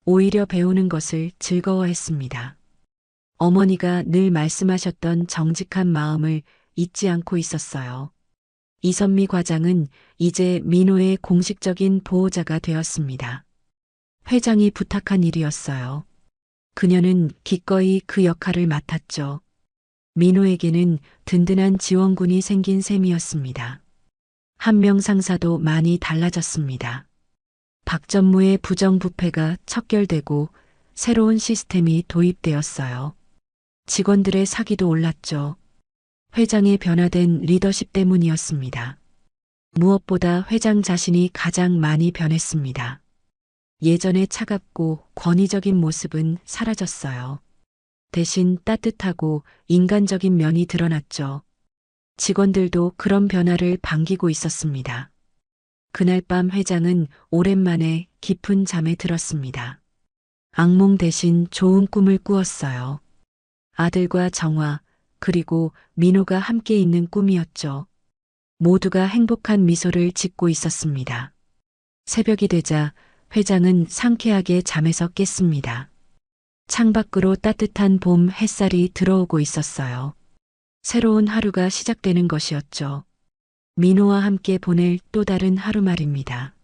오히려 배우는 것을 즐거워했습니다. 어머니가 늘 말씀하셨던 정직한 마음을 잊지 않고 있었어요. 이선미 과장은 이제 민호의 공식적인 보호자가 되었습니다. 회장이 부탁한 일이었어요. 그녀는 기꺼이 그 역할을 맡았죠. 민호에게는 든든한 지원군이 생긴 셈이었습니다. 한 명 상사도 많이 달라졌습니다. 박전무의 부정부패가 척결되고 새로운 시스템이 도입되었어요. 직원들의 사기도 올랐죠. 회장의 변화된 리더십 때문이었습니다. 무엇보다 회장 자신이 가장 많이 변했습니다. 예전의 차갑고 권위적인 모습은 사라졌어요. 대신 따뜻하고 인간적인 면이 드러났죠. 직원들도 그런 변화를 반기고 있었습니다. 그날 밤 회장은 오랜만에 깊은 잠에 들었습니다. 악몽 대신 좋은 꿈을 꾸었어요. 아들과 정화, 그리고 민호가 함께 있는 꿈이었죠. 모두가 행복한 미소를 짓고 있었습니다. 새벽이 되자 회장은 상쾌하게 잠에서 깼습니다. 창밖으로 따뜻한 봄 햇살이 들어오고 있었어요. 새로운 하루가 시작되는 것이었죠. 민호와 함께 보낼 또 다른 하루 말입니다.